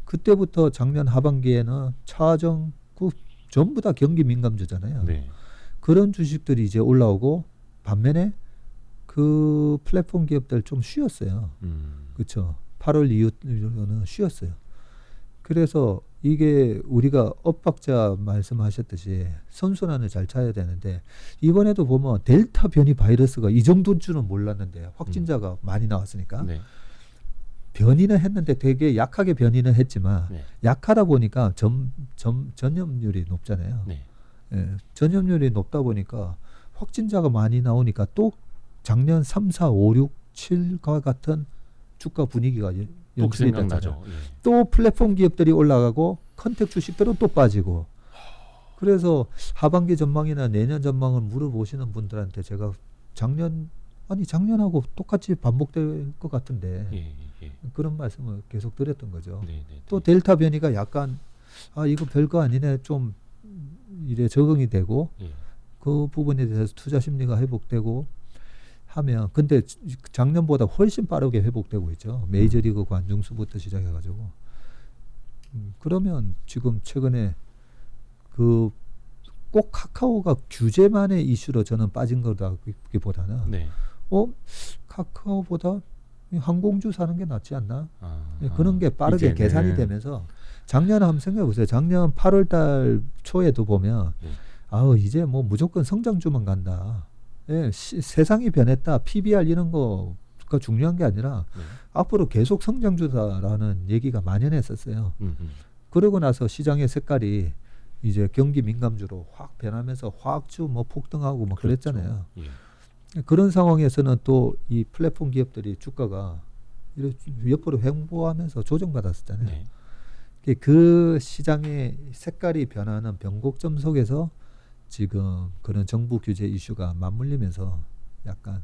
그때부터 작년 하반기에는 차정 전부 다 경기 민감주잖아요. 그런 주식들이 이제 올라오고 반면에 그 플랫폼 기업들 좀 쉬었어요. 그렇죠. 8월 이후로는 쉬었어요. 그래서 이게 우리가 엇박자 말씀하셨듯이 선순환을 잘 찾아야 되는데 이번에도 보면 델타 변이 바이러스가 이 정도인 줄은 몰랐는데 확진자가 많이 나왔으니까 변이는 했는데 되게 약하게 변이는 했지만 약하다 보니까 전염률이 높잖아요. 전염률이 높다 보니까 확진자가 많이 나오니까 또 작년 3, 4, 5, 6, 7과 같은 주가 분위기가 연출이 됐잖아요. 또 플랫폼 기업들이 올라가고 컨택 주식들은 또 빠지고 그래서 하반기 전망이나 내년 전망을 물어보시는 분들한테 제가 작년하고 똑같이 반복될 것 같은데 그런 말씀을 계속 드렸던 거죠. 또 델타 변이가 약간 이거 별거 아니네 좀 이래 적응이 되고 그 부분에 대해서 투자 심리가 회복되고 하면 근데 작년보다 훨씬 빠르게 회복되고 있죠. 메이저리그 관중수부터 시작해가지고 그러면 지금 최근에 그 꼭 카카오가 규제만의 이슈로 저는 빠진 거다기보다는 네. 카카오보다 항공주 사는 게 낫지 않나? 그런 게 빠르게 이제는. 계산이 되면서 작년에 한번 생각해 보세요. 작년 8월 달 초에도 보면 이제 뭐 무조건 성장주만 간다. 예, 세상이 변했다. PBR 이런 거가 중요한 게 아니라 앞으로 계속 성장주다라는 얘기가 만연했었어요. 그러고 나서 시장의 색깔이 이제 경기 민감주로 확 변하면서 화학주 뭐 폭등하고 뭐 그렇죠. 그랬잖아요. 그런 상황에서는 또 이 플랫폼 기업들이 주가가 옆으로 횡보하면서 조정받았었잖아요. 네. 그 시장의 색깔이 변하는 변곡점 속에서 지금 그런 정부 규제 이슈가 맞물리면서 약간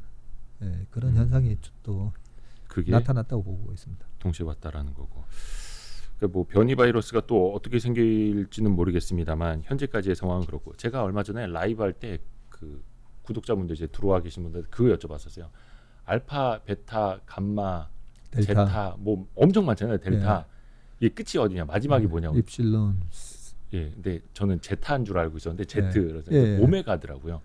그런 현상이 또 그게 나타났다고 보고 있습니다. 동시에 왔다라는 거고. 그러니까 뭐 변이 바이러스가 또 어떻게 생길지는 모르겠습니다만 현재까지의 상황은 그렇고, 제가 얼마 전에 라이브 할 때 그 구독자분들 이제 들어와 계신 분들 그거 여쭤봤었어요. 알파, 베타, 감마, 델타. 제타 뭐 엄청 많잖아요. 델타. 이게 끝이 어디냐? 마지막이 뭐냐고. 입실론. 근데 저는 제타인 줄 알고 있었는데 제트 오메가더라고요.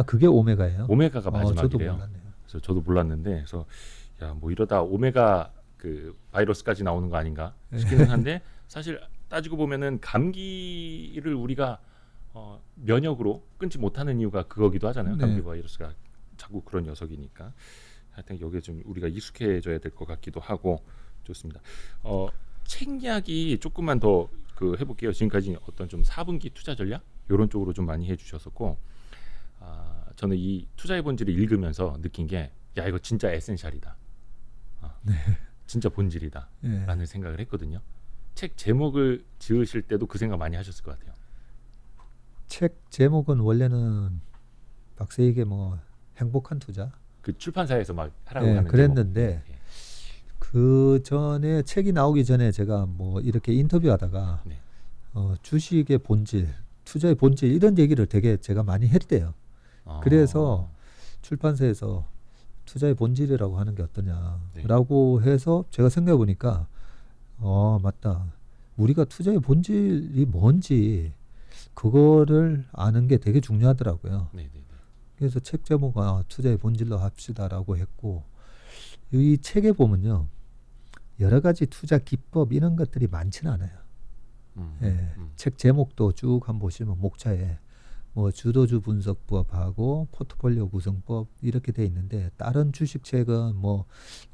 그게 오메가예요? 오메가가 저도 마지막이래요. 몰랐네요. 그래서 저도 몰랐는데, 그래서 야, 뭐 이러다 오메가 그 바이러스까지 나오는 거 아닌가 싶기는 한데 사실 따지고 보면은 감기를 우리가 면역으로 끊지 못하는 이유가 그거기도 하잖아요. 감기 바이러스가 자꾸 그런 녀석이니까. 하여튼 여기에 좀 우리가 익숙해져야 될 것 같기도 하고. 좋습니다. 책 이야기 조금만 더 해볼게요. 지금까지 어떤 좀 4분기 투자 전략 이런 쪽으로 좀 많이 해주셨었고, 저는 이 투자의 본질을 읽으면서 느낀 게, 야, 이거 진짜 에센셜이다. 진짜 본질이다. 라는 생각을 했거든요. 책 제목을 지으실 때도 그 생각 많이 하셨을 것 같아요. 책 제목은 원래는 박세익의 뭐 행복한 투자. 그 출판사에서 막 하라고 하는 그랬는데 그 전에 책이 나오기 전에 제가 뭐 이렇게 인터뷰하다가 주식의 본질, 투자의 본질 이런 얘기를 되게 제가 많이 했대요. 그래서 출판사에서 투자의 본질이라고 하는 게 어떠냐라고 해서 제가 생각해 보니까 맞다. 우리가 투자의 본질이 뭔지 그거를 아는 게 되게 중요하더라고요. 그래서 책 제목은 투자의 본질로 합시다라고 했고, 이 책에 보면요 여러 가지 투자 기법 이런 것들이 많지는 않아요. 책 제목도 쭉 한번 보시면 목차에 뭐 주도주 분석법하고 포트폴리오 구성법 이렇게 돼 있는데, 다른 주식 책은 뭐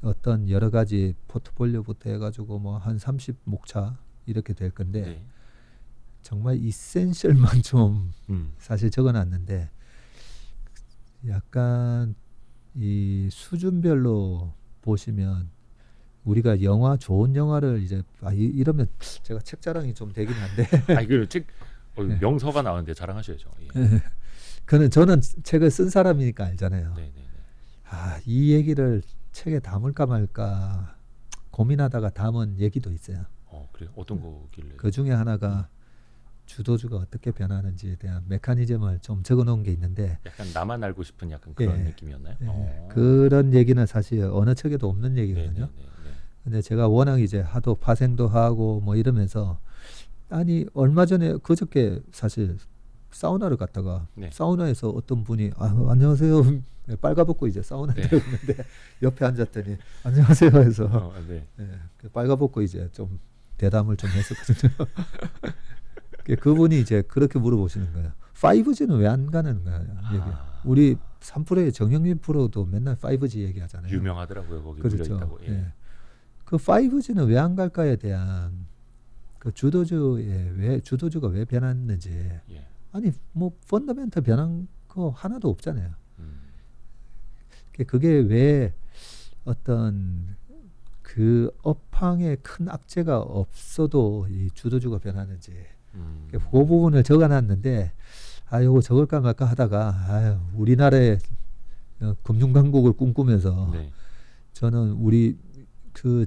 어떤 여러 가지 포트폴리오부터 해가지고 뭐 한 30 목차 이렇게 될 건데 정말 이센셜만 좀 사실 적어놨는데, 약간 이 수준별로 보시면 우리가 좋은 영화를 이제 이러면 제가 책 자랑이 좀 되긴 한데 그 책 명서가 나오는데 자랑하셔야죠. 저는 책을 쓴 사람이니까 알잖아요. 이 얘기를 책에 담을까 말까 고민하다가 담은 얘기도 있어요. 그래요? 어떤 거길래? 그 중에 하나가 주도주가 어떻게 변하는지에 대한 메커니즘을 좀 적어놓은 게 있는데, 약간 나만 알고 싶은 약간 그런 느낌이었나요? 그런 얘기는 사실 어느 책에도 없는 얘기거든요. 근데 제가 워낙 이제 하도 파생도 하고 뭐 이러면서, 아니 얼마 전에 그저께 사실 사우나를 갔다가 사우나에서 어떤 분이 안녕하세요 빨가벗고 이제 사우나에 들어갔는데 옆에 앉았더니 안녕하세요 해서 빨가벗고 이제 좀 대담을 좀 했었거든요. 그분이 이제 그렇게 물어보시는 거예요. 5G는 왜 안 가는 거야? 우리 3프로의 정영민 프로도 맨날 5G 얘기하잖아요. 유명하더라고요. 거기 그렇죠. 있다고. 그 5G는 왜 안 갈까에 대한 그 주도주가 왜 변했는지, 아니 뭐 펀더멘털 변한 거 하나도 없잖아요. 그게 왜 어떤 그 업황에 큰 악재가 없어도 이 주도주가 변하는지 그 부분을 적어놨는데, 요거 적을까 말까 하다가 우리나라의 금융강국을 꿈꾸면서 저는 우리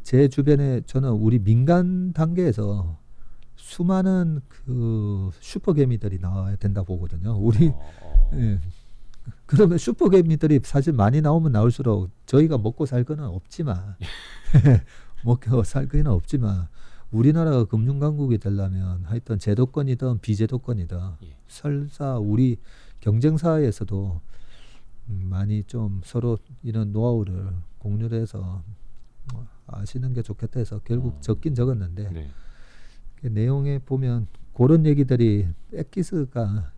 제 주변에 저는 우리 민간 단계에서 수많은 그 슈퍼개미들이 나와야 된다 보거든요. 그러면 슈퍼개미들이 사실 많이 나오면 나올수록 저희가 먹고 살 거는 없지만 우리나라가 금융 강국이 되려면 하여튼 제도권이든 비제도권이든 예. 설사 우리 경쟁사에서도 많이 좀 서로 이런 노하우를 공유를 해서 아시는 게 좋겠다 해서 결국 적긴 적었는데 네. 그 내용에 보면 그런 얘기들이 엑기스가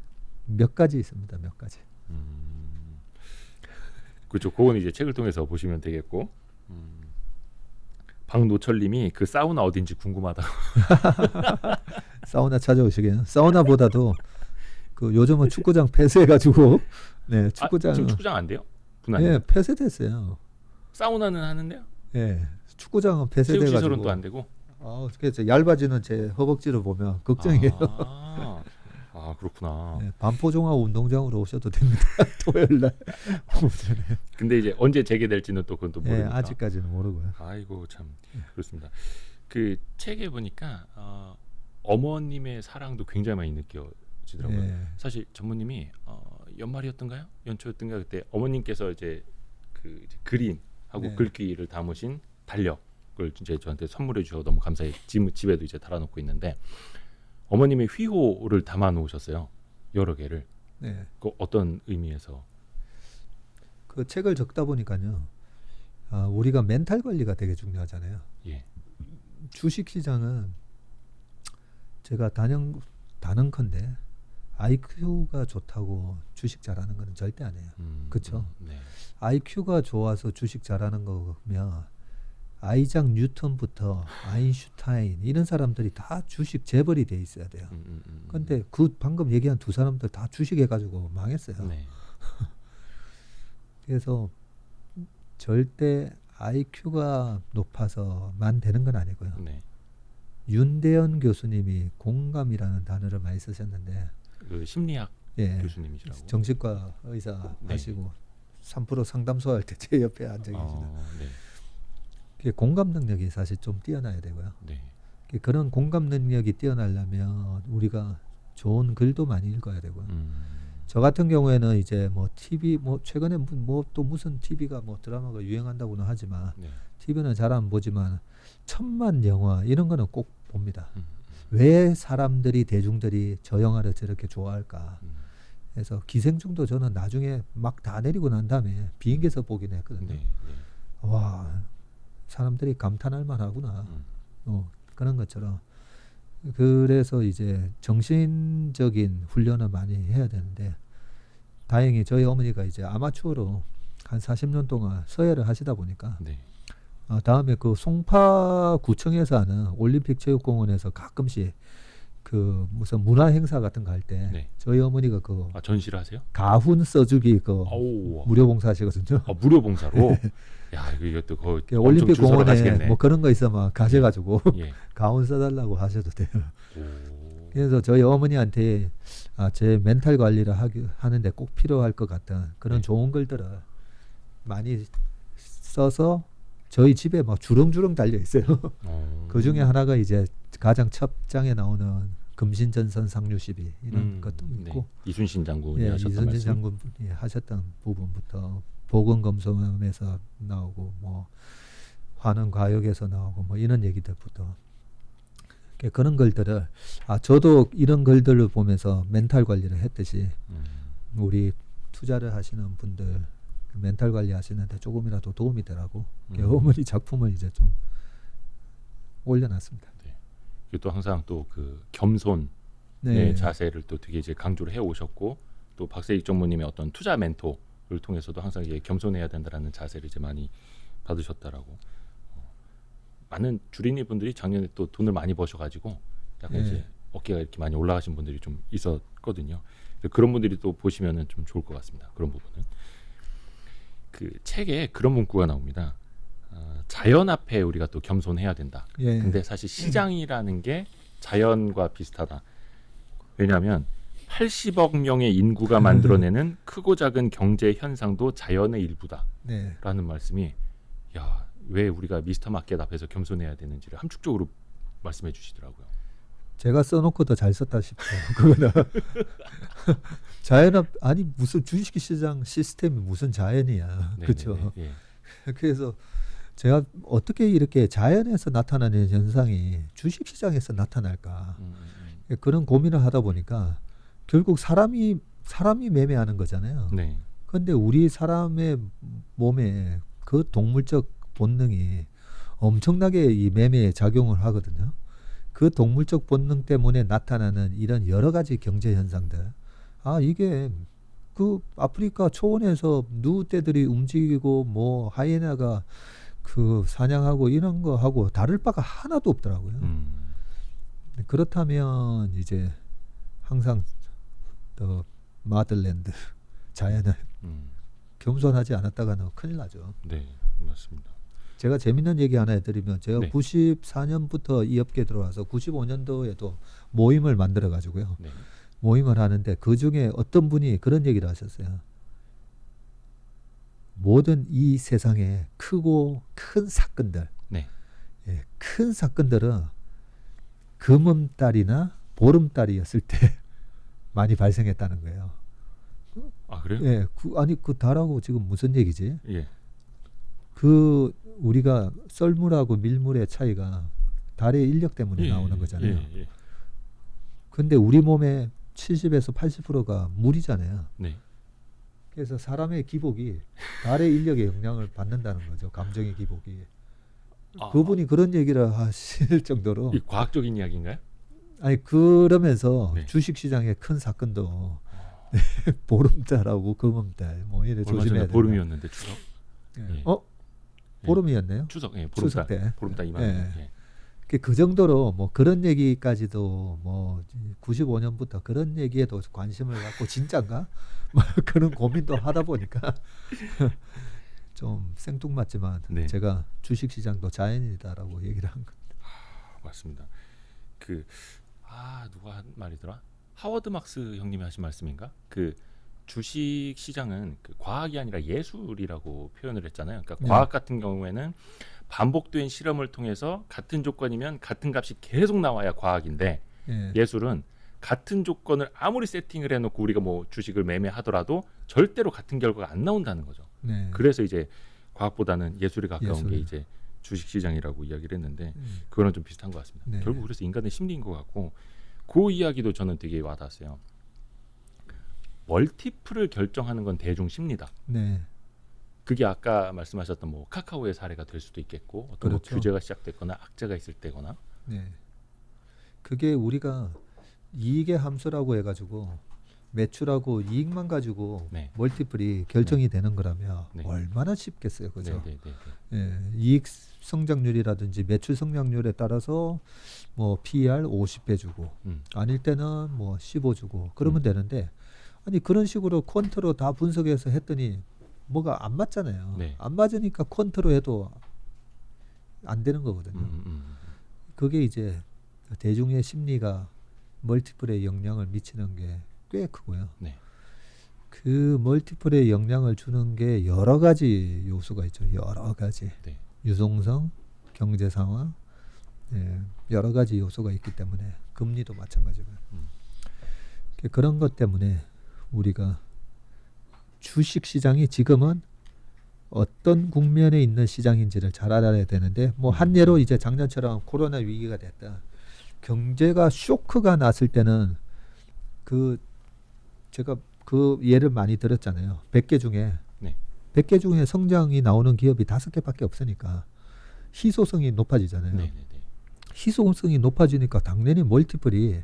몇 가지 있습니다. 몇 가지. 그렇죠. 그건 이제 책을 통해서 보시면 되겠고. 박노철님이 그 사우나 어딘지 궁금하다고. 사우나 찾아오시게요. 사우나보다도 그 요즘은 축구장 폐쇄해가지고 네 축구장 지금 축구장 안 돼요? 분할이요? 예 폐쇄됐어요. 사우나는 하는데요? 예 축구장은 체육시설은 폐쇄돼가지고 또 안 되고. 그래서 얇아지는 제 허벅지를 보면 걱정이에요. 그렇구나. 네, 반포종합 운동장으로 오셔도 됩니다. 토요일 날. 근데 이제 언제 재개될지는 또 그건 또 네, 모르니까. 아직까지는 모르고요. 아이고 참 그렇습니다. 그 책에 보니까 어머님의 사랑도 굉장히 많이 느껴지더라고요. 네. 사실 전무님이 연말이었던가요? 연초였던가 그때 어머님께서 이제 그 이제 그림하고 네. 글귀를 담으신 달력을 이제 저한테 선물해 주셔서 너무 감사히 집에도 이제 달아놓고 있는데 어머님의 휘호를 담아 놓으셨어요. 여러 개를. 네. 그 어떤 의미에서? 그 책을 적다 보니까요. 우리가 멘탈 관리가 되게 중요하잖아요. 예. 주식 시장은 제가 단언컨대 IQ가 좋다고 주식 잘하는 건 절대 아니에요. 그렇죠? 네. IQ가 좋아서 주식 잘하는 거면 아이작 뉴턴부터 아인슈타인 이런 사람들이 다 주식 재벌이 돼 있어야 돼요. 근데 그 방금 얘기한 두 사람들 다 주식 해가지고 망했어요. 네. 그래서 절대 IQ가 높아서만 되는 건 아니고요. 네. 윤대현 교수님이 공감이라는 단어를 많이 쓰셨는데 그 심리학 예, 교수님이시라고. 정신과 의사 네. 하시고 3% 상담소 할 때 제 옆에 앉아 계시는 네. 그게 공감 능력이 사실 좀 뛰어나야 되고요. 네. 그런 공감 능력이 뛰어나려면 우리가 좋은 글도 많이 읽어야 되고요. 저 같은 경우에는 이제 뭐 TV 뭐 최근에 뭐 또 무슨 TV가 뭐 드라마가 유행한다고는 하지만 네. TV는 잘 안 보지만 천만 영화 이런 거는 꼭 봅니다. 왜 사람들이 대중들이 저 영화를 저렇게 좋아할까? 그래서 기생충도 저는 나중에 막 다 내리고 난 다음에 비행기에서 보긴 했거든요. 네. 네. 와 사람들이 감탄할 만하구나. 그런 것처럼 그래서 이제 정신적인 훈련을 많이 해야 되는데 다행히 저희 어머니가 이제 아마추어로 한 40년 동안 서예를 하시다 보니까 네. 다음에 그 송파구청에서 하는 올림픽체육공원에서 가끔씩 그 무슨 문화 행사 같은 거 할 때 네. 저희 어머니가 그 전시를 하세요? 가훈 써주기 그 아우. 무료 봉사하시거든요. 무료 봉사로. 야 이것도 거의 올림픽 공원에 하시겠네. 뭐 그런 거 있으면 가셔가지고 예. 가훈 써달라고 하셔도 돼요. 오. 그래서 저희 어머니한테 제 멘탈 관리를 하는데 꼭 필요할 것 같은 그런 네. 좋은 글들을 많이 써서 저희 집에 막 주렁주렁 달려 있어요. 그 중에 하나가 이제 가장 첫 장에 나오는 금신전선 상류시비 이런 것도 있고 네. 이순신 장군이 하셨던 이순신 말씀. 장군이 하셨던 부분부터 보건검소함에서 나오고 뭐 환원과역에서 나오고 뭐 이런 얘기들부터 그런 글들을 저도 이런 글들을 보면서 멘탈 관리를 했듯이 우리 투자를 하시는 분들 멘탈 관리 하시는데 조금이라도 도움이 되라고 어머니 작품을 이제 좀 올려놨습니다. 네. 또 항상 또 그 겸손의 네. 자세를 또 되게 이제 강조를 해 오셨고 또 박세익 전무님의 어떤 투자 멘토를 통해서도 항상 이제 겸손해야 된다라는 자세를 이제 많이 받으셨다라고. 많은 주린이 분들이 작년에 또 돈을 많이 버셔가지고 약간 네. 이제 어깨가 이렇게 많이 올라가신 분들이 좀 있었거든요. 그런 분들이 또 보시면은 좀 좋을 것 같습니다. 그런 부분은. 그 책에 그런 문구가 나옵니다. 자연 앞에 우리가 또 겸손해야 된다. 예. 근데 사실 시장이라는 게 자연과 비슷하다. 왜냐하면 80억 명의 인구가 만들어내는 크고 작은 경제 현상도 자연의 일부다라는 네. 말씀이 왜 우리가 미스터 마켓 앞에서 겸손해야 되는지를 함축적으로 말씀해 주시더라고요. 제가 써놓고 더 잘 썼다 싶어요. 그거는 자연업 아니 무슨 주식시장 시스템이 무슨 자연이야. 네, 그렇죠. 네, 네, 그래서 제가 어떻게 이렇게 자연에서 나타나는 현상이 주식시장에서 나타날까 그런 고민을 하다 보니까 결국 사람이 매매하는 거잖아요. 네. 그런데 우리 사람의 몸에 그 동물적 본능이 엄청나게 이 매매에 작용을 하거든요. 그 동물적 본능 때문에 나타나는 이런 여러 가지 경제 현상들. 이게 그 아프리카 초원에서 누떼들이 움직이고 뭐 하이에나가 그 사냥하고 이런 거 하고 다를 바가 하나도 없더라고요. 그렇다면 이제 항상 더 마들랜드 자연을 겸손하지 않았다가는 큰일 나죠. 네, 맞습니다. 제가 재밌는 얘기 하나 해드리면 제가 네. 94년부터 이 업계에 들어와서 95년도에도 모임을 만들어 가지고요. 네. 모임을 하는데 그 중에 어떤 분이 그런 얘기를 하셨어요. 모든 이 세상에 크고 큰 사건들, 네. 예, 큰 사건들은 금음달이나 보름달이었을 때 많이 발생했다는 거예요. 그래요? 예, 그 달하고 지금 무슨 얘기지? 예. 그 우리가 썰물하고 밀물의 차이가 달의 인력 때문에 나오는 거잖아요. 예. 근데 우리 몸의 70에서 80%가 물이잖아요. 네. 그래서 사람의 기복이 달의 인력의 영향을 받는다는 거죠. 감정의 기복이. 그분이 그런 얘기를 하실 정도로. 이 과학적인 이야기인가요? 아니 그러면서 네. 주식시장의 큰 사건도 보름달하고 금음달 뭐 이래 조심해야 된다. 보름이었는데 추석. 예. 보름이었네요. 추석, 추석 때. 보름달 이만. 예. 그 정도로 뭐 그런 얘기까지도 뭐 95년부터 그런 얘기에도 관심을 갖고 진짠가? 뭐 그런 고민도 하다 보니까 좀 생뚱맞지만 네. 제가 주식시장도 자연이다라고 얘기를 한 겁니다. 맞습니다. 누가 한 말이더라? 하워드 막스 형님이 하신 말씀인가? 그 주식 시장은 그 과학이 아니라 예술이라고 표현을 했잖아요. 그러니까 과학 같은 경우에는 반복된 실험을 통해서 같은 조건이면 같은 값이 계속 나와야 과학인데 예술은 같은 조건을 아무리 세팅을 해놓고 우리가 뭐 주식을 매매하더라도 절대로 같은 결과가 안 나온다는 거죠. 그래서 이제 과학보다는 예술에 가까운 게 이제 주식 시장이라고 이야기를 했는데 그거는 좀 비슷한 것 같습니다. 결국 그래서 인간의 심리인 것 같고 그 이야기도 저는 되게 와닿았어요. 멀티플을 결정하는 건 대중 심리다. 그게 아까 말씀하셨던 뭐 카카오의 사례가 될 수도 있겠고 어떤 그렇죠. 뭐 규제가 시작됐거나 악재가 있을 때거나. 그게 우리가 이익의 함수라고 해가지고 매출하고 이익만 가지고 멀티플이 결정이 되는 거라면 얼마나 쉽겠어요, 그죠? 이익 성장률이라든지 매출 성장률에 따라서 뭐 PER 50배 주고 아닐 때는 뭐 15 주고 그러면 되는데 아니 그런 식으로 퀀트로 다 분석해서 했더니 뭐가 안 맞잖아요. 안 맞으니까 퀀트로 해도 안 되는 거거든요. 그게 이제 대중의 심리가 멀티플에 영향을 미치는 게 꽤 크고요. 그 멀티플에 영향을 주는 게 여러 가지 요소가 있죠. 여러 가지. 유동성, 경제 상황, 여러 가지 요소가 있기 때문에 금리도 마찬가지고요. 그런 것 때문에 우리가 주식 시장이 지금은 어떤 국면에 있는 시장인지를 잘 알아야 되는데 뭐 한 예로 이제 작년처럼 코로나 위기가 됐다. 경제가 쇼크가 났을 때는 제가 그 예를 많이 들었잖아요. 100개 중에 100개 중에 성장이 나오는 기업이 5개밖에 없으니까 희소성이 높아지잖아요. 희소성이 높아지니까 당연히 멀티플이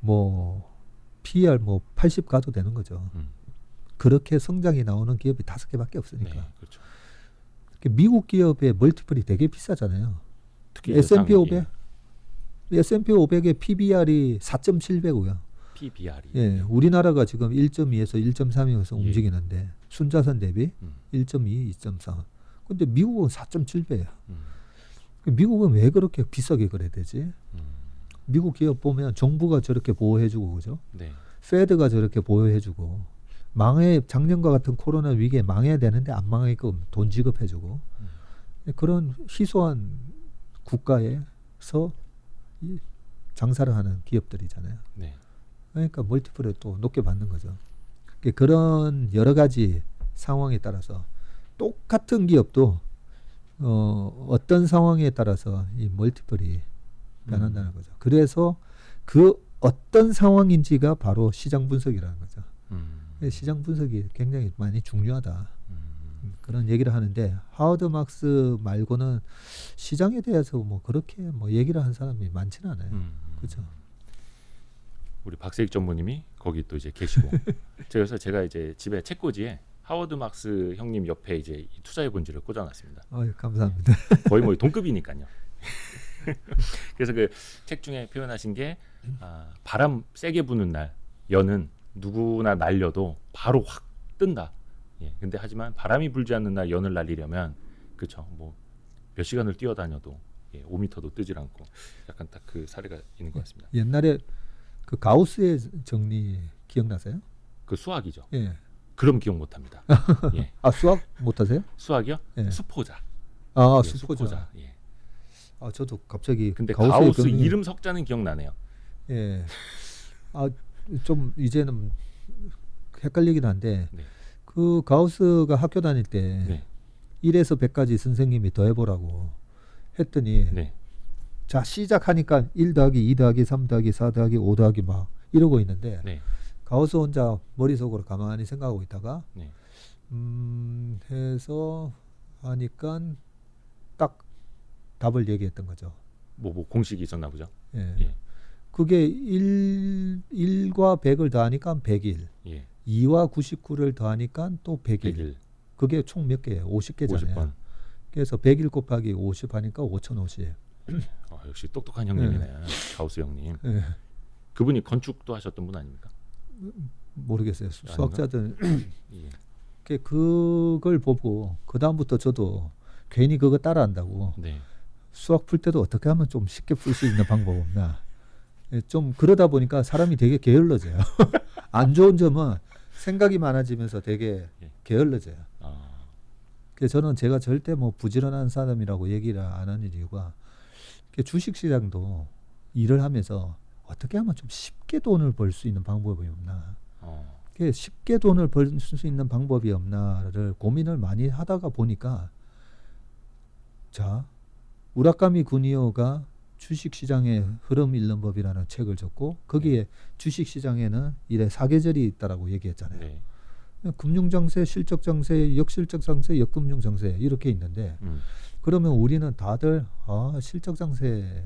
뭐 PER 뭐 80 가도 되는 거죠. 그렇게 성장이 나오는 기업이 5개밖에 없으니까. 그렇죠. 미국 기업의 멀티플이 되게 비싸잖아요. 특히 S&P 500. S&P 500의 PBR이 4.7배고요. PBR이. 우리나라가 지금 1.2에서 1.3에서 움직이는데 순자산 대비 1.2, 2.4. 근데 미국은 4.7배야. 미국은 왜 그렇게 비싸게 그래야 되지? 미국 기업 보면 정부가 저렇게 보호해주고 그죠? 페드가 저렇게 보호해주고 작년과 같은 코로나 위기에 망해야 되는데 안 망하게끔 돈 지급해주고 그런 희소한 국가에서 장사를 하는 기업들이잖아요. 그러니까 멀티플을 또 높게 받는 거죠. 그런 여러 가지 상황에 따라서 똑같은 기업도 어떤 상황에 따라서 이 멀티플이 변한다는 거죠. 그래서 그 어떤 상황인지가 바로 시장 분석이라는 거죠. 시장 분석이 굉장히 많이 중요하다. 그런 얘기를 하는데 하워드 막스 말고는 시장에 대해서 뭐 그렇게 뭐 얘기를 한 사람이 많지는 않아요. 그렇죠. 우리 박세익 전무님이 거기 또 이제 계시고 그래서 제가 이제 집에 책꽂이에 하워드 막스 형님 옆에 이제 이 투자의 본질을 꽂아놨습니다. 감사합니다. 거의 뭐 동급이니까요. 그래서 그 책 중에 표현하신 게 바람 세게 부는 날 연은 누구나 날려도 바로 확 뜬다. 예, 근데 하지만 바람이 불지 않는 날 연을 날리려면 그렇죠. 뭐 몇 시간을 뛰어다녀도 5m도 뜨질 않고 약간 딱 그 사례가 있는 것 같습니다. 옛날에 그 가우스의 정리 기억나세요? 그 수학이죠. 예. 그럼 기억 못합니다. 예. 수학 못하세요? 수학이요? 예. 수포자. 수포자. 예. 저도 갑자기 근데 가우스 이름 석자는 기억나네요. 예. 좀 이제는 헷갈리긴 한데 네. 그 가우스가 학교 다닐 때 1에서 100까지 선생님이 더해보라고 했더니 자 시작하니까 1 더하기 2 더하기 3 더하기 4 더하기 5 더하기 막 이러고 있는데 가우스 혼자 머릿속으로 가만히 생각하고 있다가 해서 하니까 딱 답을 얘기했던 거죠. 뭐 공식이 있었나 보죠. 예. 그게 1과 100을 더하니까 100일. 2와 99를 더하니까 또 100일. 그게 총 몇 개예요? 50개잖아요. 50번. 그래서 100일 곱하기 50 하니까 5050. 역시 똑똑한 형님이네요. 가우스 형님. 그분이 건축도 하셨던 분 아닙니까? 모르겠어요. 수학자들 그걸 보고 그 다음부터 저도 괜히 그거 따라한다고 수학 풀 때도 어떻게 하면 좀 쉽게 풀 수 있는 방법 없나. 좀 그러다 보니까 사람이 되게 게을러져요. 안 좋은 점은 생각이 많아지면서 되게 게을러져요. 그래서 저는 제가 절대 뭐 부지런한 사람이라고 얘기를 안 하는 이유가 주식시장도 일을 하면서 어떻게 하면 좀 쉽게 돈을 벌 수 있는 방법이 없나. 쉽게 돈을 벌 수 있는 방법이 없나를 고민을 많이 하다가 보니까 자 우라카미 구니오가 주식시장의 흐름 읽는 법이라는 책을 적고 거기에 주식시장에는 이래 사계절이 있다라고 얘기했잖아요. 금융정세, 실적정세, 역실적정세, 역금융정세 이렇게 있는데 그러면 우리는 다들 실적정세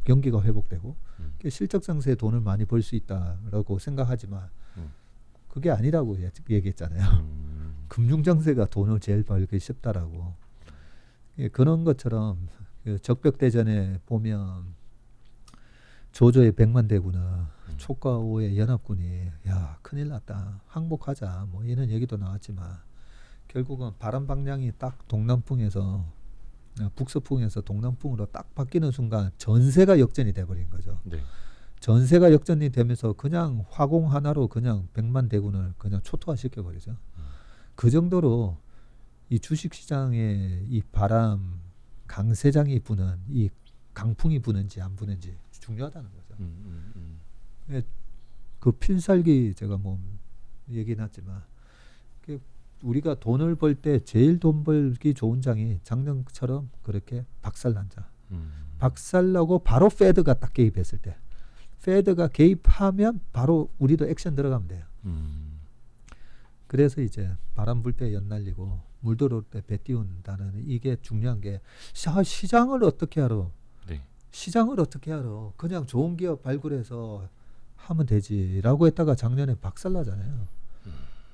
경기가 회복되고 실적정세에 돈을 많이 벌 수 있다라고 생각하지만 그게 아니라고 얘기했잖아요. 금융정세가 돈을 제일 벌기 쉽다라고. 그런 것처럼 적벽대전에 보면 조조의 100만 대군은 촉과 오의 연합군이 야 큰일 났다 항복하자 뭐 이런 얘기도 나왔지만 결국은 바람 방향이 딱 동남풍에서 북서풍에서 동남풍으로 딱 바뀌는 순간 전세가 역전이 돼버린 거죠. 전세가 역전이 되면서 그냥 화공 하나로 그냥 100만 대군을 그냥 초토화시켜 버리죠. 그 정도로 이 주식시장의 이 바람 강세장이 부는 이 강풍이 부는지 안 부는지 중요하다는 거죠. 그 필살기 제가 뭐 얘기해놨지만 우리가 돈을 벌 때 제일 돈 벌기 좋은 장이 작년처럼 그렇게 박살난 장. 박살나고 바로 페드가 딱 개입했을 때 페드가 개입하면 바로 우리도 액션 들어가면 돼요. 그래서 이제 바람 불 때 연 날리고 물 들어올 때 배 띄운다는 이게 중요한 게 시장을 어떻게 알아? 시장을 어떻게 알아? 그냥 좋은 기업 발굴해서 하면 되지라고 했다가 작년에 박살나잖아요.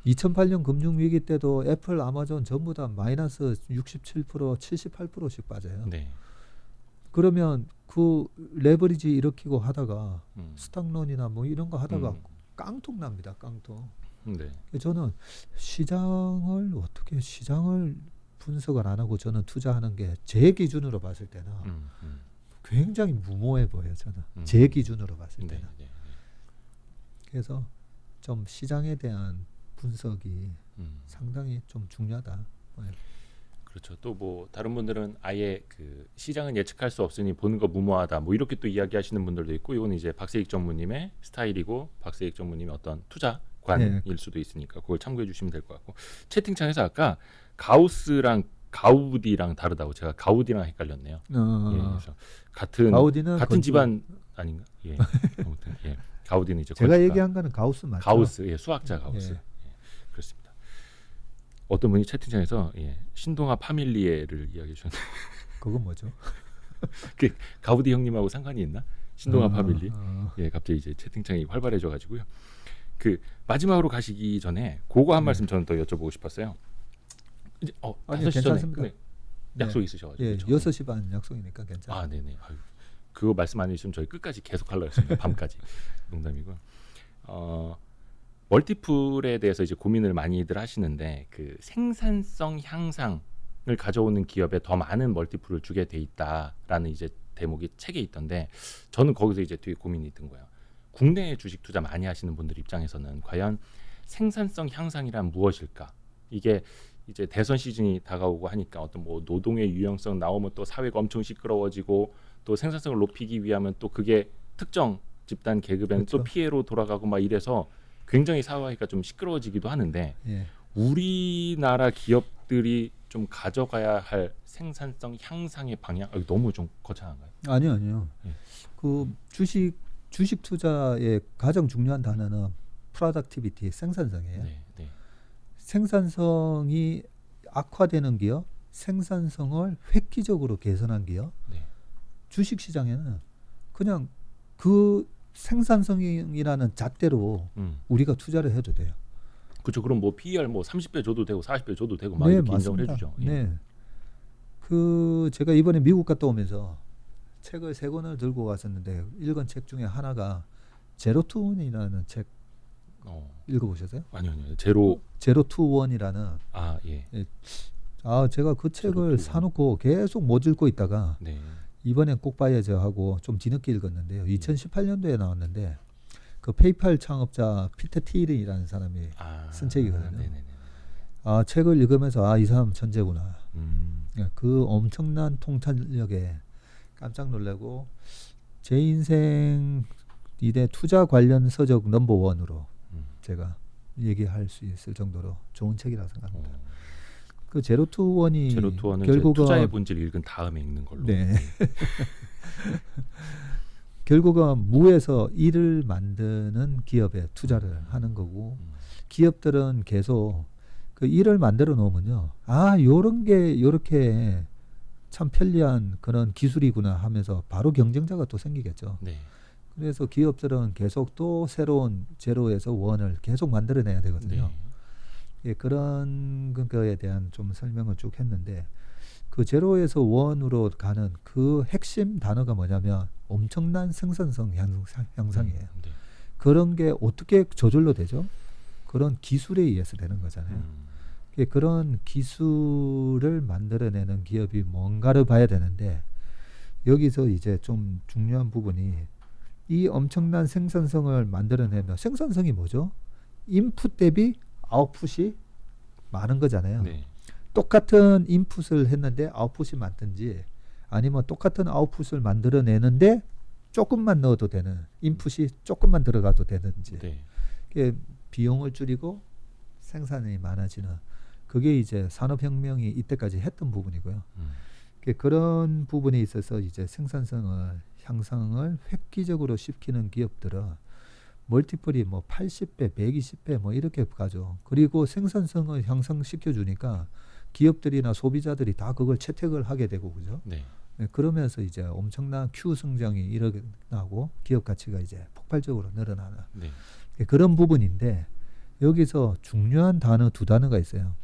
2008년 금융위기 때도 애플, 아마존 전부 다 마이너스 67%, 78%씩 빠져요. 그러면 그 레버리지 일으키고 하다가 스탁론이나 뭐 이런 거 하다가 깡통 납니다. 깡통. 저는 시장을 분석을 안 하고 저는 투자하는 게 제 기준으로 봤을 때는 굉장히 무모해 보여요. 저는 제 기준으로 봤을 때는. 그래서 좀 시장에 대한 분석이 상당히 좀 중요하다. 그렇죠. 또 뭐 다른 분들은 아예 그 시장은 예측할 수 없으니 보는 거 무모하다. 뭐 이렇게 또 이야기하시는 분들도 있고, 이건 이제 박세익 전무님의 스타일이고 박세익 전무님의 어떤 투자관일 수도 있으니까 그걸 참고해 주시면 될 것 같고, 채팅창에서 아까 가우스랑 가우디랑 다르다고 제가 가우디랑 헷갈렸네요. 예, 그래서 같은 집안 아닌가? 예. 아무튼 예. 가우디는 이제 제가 얘기한 거는 가우스 맞죠? 가우스, 예, 수학자 가우스. 예. 그렇습니다. 어떤 분이 채팅창에서 신동아 파밀리에를 이야기해 주셨는데 그건 뭐죠? 그 가우디 형님하고 상관이 있나? 신동아 파밀리. 예, 갑자기 이제 채팅창이 활발해져 가지고요. 그 마지막으로 가시기 전에 그거 한 말씀 저는 더 여쭤보고 싶었어요. 이제 5시 전에 약속 있으셔가지고. 예, 6시 반 약속이니까 괜찮아요. 아, 네네. 아유, 그거 말씀 안 해주시면 저희 끝까지 계속 하려고 했습니다. 밤까지. 농담이고. 멀티플에 대해서 이제 고민을 많이들 하시는데 그 생산성 향상을 가져오는 기업에 더 많은 멀티플을 주게 돼 있다라는 이제 대목이 책에 있던데 저는 거기서 이제 되게 고민이 든 거예요. 국내에 주식 투자 많이 하시는 분들 입장에서는 과연 생산성 향상이란 무엇일까? 이게 이제 대선 시즌이 다가오고 하니까 어떤 뭐 노동의 유연성 나오면 또 사회가 엄청 시끄러워지고 또 생산성을 높이기 위하면 또 그게 특정 집단 계급에는 그렇죠. 또 피해로 돌아가고 막 이래서 굉장히 사회가 좀 시끄러워지기도 하는데 우리나라 기업들이 좀 가져가야 할 생산성 향상의 방향 너무 좀 거창한가요? 아니요. 그 주식 투자의 가장 중요한 단어는 프로덕티비티, 생산성이에요. 네. 생산성이 악화되는 기업, 생산성을 획기적으로 개선한 기업. 주식 시장에는 그냥 그 생산성이라는 잣대로 우리가 투자를 해도 돼요. 그렇죠. 그럼 뭐 PER 뭐 30배 줘도 되고 40배 줘도 되고 막 이렇게 인정을 해주죠. 네. 그 제가 이번에 미국 갔다 오면서 책을 3권을 들고 왔었는데 읽은 책 중에 하나가 제로 투 원이라는 책 읽어보셨어요? 아니요. 제로 투 원이라는 제가 그 책을 사놓고 계속 못 읽고 있다가 이번엔 꼭 봐야죠 하고 좀 뒤늦게 읽었는데요. 2018년도에 나왔는데 그 페이팔 창업자 피터 틸이라는 사람이 쓴 책이거든요. 책을 읽으면서 이 사람 천재구나. 그 엄청난 통찰력에 깜짝 놀라고 제 인생 이대 투자 관련 서적 넘버원으로 제가 얘기할 수 있을 정도로 좋은 책이라고 생각합니다. 그 제로 투 원은 결국은 투자의 본질 읽은 다음에 읽는 걸로. 네. 결국은 무에서 일을 만드는 기업에 투자를 하는 거고 기업들은 계속 그 일을 만들어 놓으면요. 요런 게 요렇게 참 편리한 그런 기술이구나 하면서 바로 경쟁자가 또 생기겠죠. 그래서 기업들은 계속 또 새로운 제로에서 원을 계속 만들어내야 되거든요. 그런 거에 대한 좀 설명을 쭉 했는데 그 제로에서 원으로 가는 그 핵심 단어가 뭐냐면 엄청난 생산성 향상이에요. 그런 게 어떻게 저절로 되죠? 그런 기술에 의해서 되는 거잖아요. 그런 기술을 만들어내는 기업이 뭔가를 봐야 되는데 여기서 이제 좀 중요한 부분이 이 엄청난 생산성을 만들어내면 생산성이 뭐죠? 인풋 대비 아웃풋이 많은 거잖아요. 똑같은 인풋을 했는데 아웃풋이 많든지 아니면 똑같은 아웃풋을 만들어내는데 조금만 넣어도 되는 인풋이 조금만 들어가도 되는지 비용을 줄이고 생산이 많아지는 그게 이제 산업혁명이 이때까지 했던 부분이고요. 그런 부분에 있어서 이제 생산성을 향상을 획기적으로 시키는 기업들은 멀티플이 뭐 80배, 120배 뭐 이렇게 가죠. 그리고 생산성을 향상시켜 주니까 기업들이나 소비자들이 다 그걸 채택을 하게 되고 그죠? 그러면서 이제 엄청난 Q 성장이 일어나고 기업 가치가 이제 폭발적으로 늘어나는 그런 부분인데 여기서 중요한 단어 2단어가 있어요.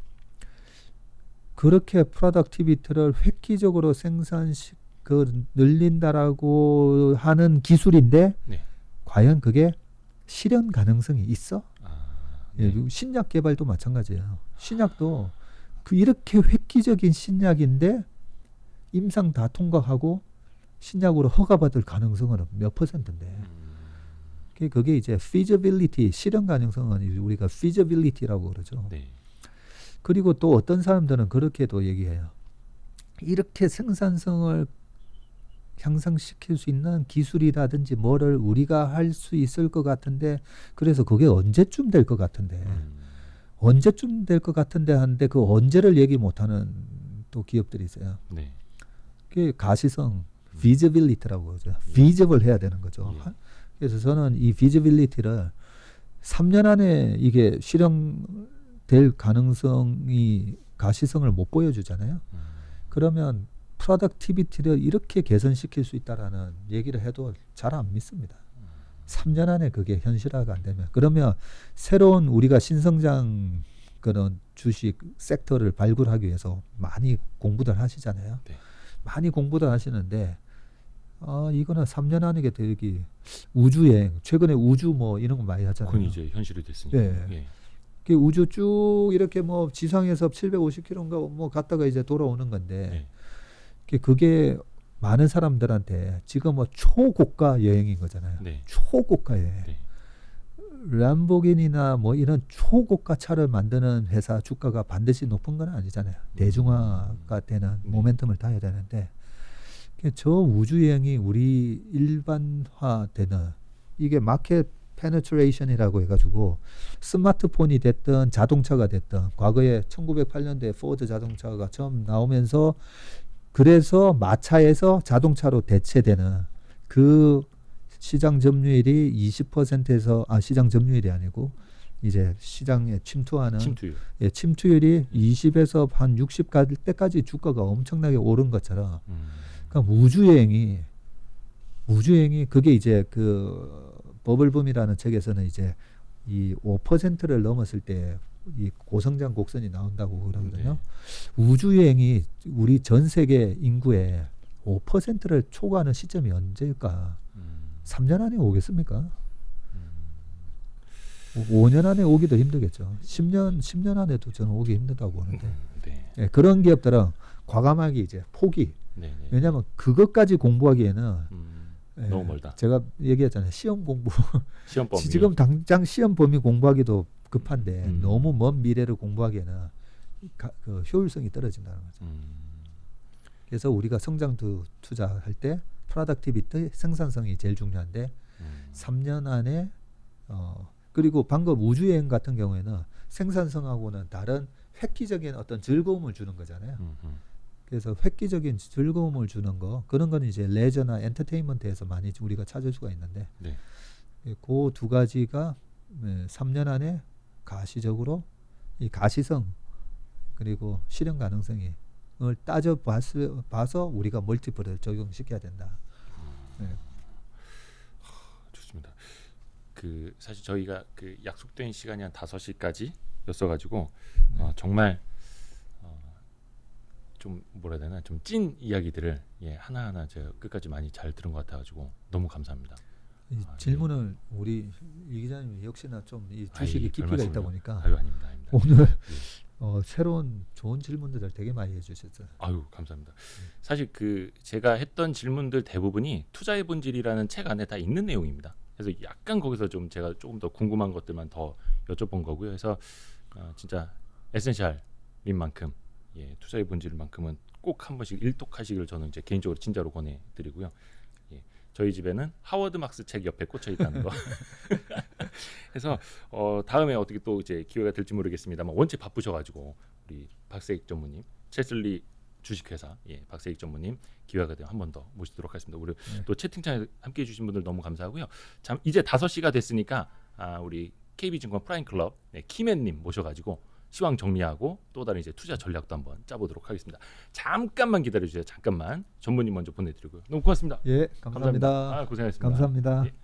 그렇게 프로덕티비티를 획기적으로 늘린다라고 하는 기술인데 과연 그게 실현 가능성이 있어? 신약 개발도 마찬가지예요. 신약도 이렇게 획기적인 신약인데 임상 다 통과하고 신약으로 허가받을 가능성은 몇 %인데 그게 이제 feasibility, 실현 가능성은 우리가 feasibility라고 그러죠. 그리고 또 어떤 사람들은 그렇게도 얘기해요. 이렇게 생산성을 향상시킬 수 있는 기술이라든지 뭐를 우리가 할 수 있을 것 같은데 그래서 그게 언제쯤 될 것 같은데 하는데 그 언제를 얘기 못하는 또 기업들이 있어요. 네. 그게 가시성, feasibility라고 하죠. feasible 해야 되는 거죠. 그래서 저는 이 feasibility를 3년 안에 이게 실현될 가능성이 가시성을 못 보여주잖아요. 그러면 productivity를 이렇게 개선시킬 수 있다라는 얘기를 해도 잘 안 믿습니다. 3년 안에 그게 현실화가 안 되면, 그러면 새로운 우리가 신성장 그런 주식 섹터를 발굴하기 위해서 많이 공부들 하시잖아요. 네. 많이 공부들 하시는데 이거는 3년 안에 되기 우주여행, 최근에 우주 뭐 이런 거 많이 하잖아요. 그건 이제 현실이 됐으니까. 예. 예. 그 우주 쭉 이렇게 뭐 지상에서 750km인가 뭐 갔다가 이제 돌아오는 건데 그게 많은 사람들한테 지금 뭐 초고가 여행인 거잖아요. 네. 초고가 여행. 네. 람보기니나 뭐 이런 초고가 차를 만드는 회사 주가가 반드시 높은 건 아니잖아요. 대중화가 되는 모멘텀을 타야 되는데 저 우주 여행이 우리 일반화되는 이게 마켓 페네트레이션이라고 해가지고 스마트폰이 됐든 자동차가 됐든 과거에 1908년도에 포드 자동차가 처음 나오면서 그래서 마차에서 자동차로 대체되는 그 시장 점유율이 20%에서 시장 점유율이 아니고 이제 시장에 침투하는 침투율이 20에서 한 60 갈 때까지 주가가 엄청나게 오른 것처럼 그러니까 우주여행이 그게 이제 그 버블붐이라는 책에서는 이제 이 5%를 넘었을 때 이 고성장 곡선이 나온다고 그러거든요. 우주여행이 우리 전 세계 인구의 5%를 초과하는 시점이 언제일까? 3년 안에 오겠습니까? 5년 안에 오기도 힘들겠죠. 10년 안에도 저는 오기 힘들다고 보는데 네, 그런 기업들은 과감하게 이제 포기. 왜냐하면 그것까지 공부하기에는 너무 멀다. 제가 얘기했잖아요. 시험 공부. 시험 범위. 지금 당장 시험 범위 공부하기도 급한데 너무 먼 미래를 공부하기에는 그 효율성이 떨어진다는 거죠. 그래서 우리가 성장도 투자할 때 프로덕티비티 생산성이 제일 중요한데 3년 안에 그리고 방금 우주여행 같은 경우에는 생산성하고는 다른 획기적인 어떤 즐거움을 주는 거잖아요. 그래서 획기적인 즐거움을 주는 거 그런 거는 이제 레저나 엔터테인먼트에서 많이 우리가 찾을 수가 있는데 그 두 가지가 3년 안에 가시적으로 이 가시성 그리고 실현 가능성을 봐서 우리가 멀티플을 적용시켜야 된다. 좋습니다. 그 사실 저희가 그 약속된 시간이 한 5시까지였어가지고 정말 좀 뭐라 해야 되나 좀 찐 이야기들을 하나하나 제가 끝까지 많이 잘 들은 것 같아가지고 너무 감사합니다. 이 질문을 우리 이 기자님 역시나 좀 이 주식이 깊이가 있다 보니까 아닙니다. 오늘 새로운 좋은 질문들을 되게 많이 해주셨어요. 감사합니다. 사실 그 제가 했던 질문들 대부분이 투자의 본질이라는 책 안에 다 있는 내용입니다. 그래서 약간 거기서 좀 제가 조금 더 궁금한 것들만 더 여쭤본 거고요. 그래서 진짜 에센셜인 만큼 투자의 본질만큼은 꼭 한 번씩 일독하시기를 저는 이제 개인적으로 진짜로 권해드리고요. 저희 집에는 하워드 막스 책 옆에 꽂혀 있다는 거. 그래서 다음에 어떻게 또 이제 기회가 될지 모르겠습니다만 원체 바쁘셔가지고 우리 박세익 전무님, 체슬리 주식회사 박세익 전무님 기회가 되면 한 번 더 모시도록 하겠습니다. 우리 또 채팅창에 함께해 주신 분들 너무 감사하고요. 참 이제 5시가 됐으니까 우리 KB증권 프라임클럽 키맨님 모셔가지고 시황 정리하고 또 다른 이제 투자 전략도 한번 짜보도록 하겠습니다. 잠깐만 기다려주세요. 잠깐만 전무님 먼저 보내드리고요. 너무 고맙습니다. 감사합니다. 고생하셨습니다. 감사합니다. 예.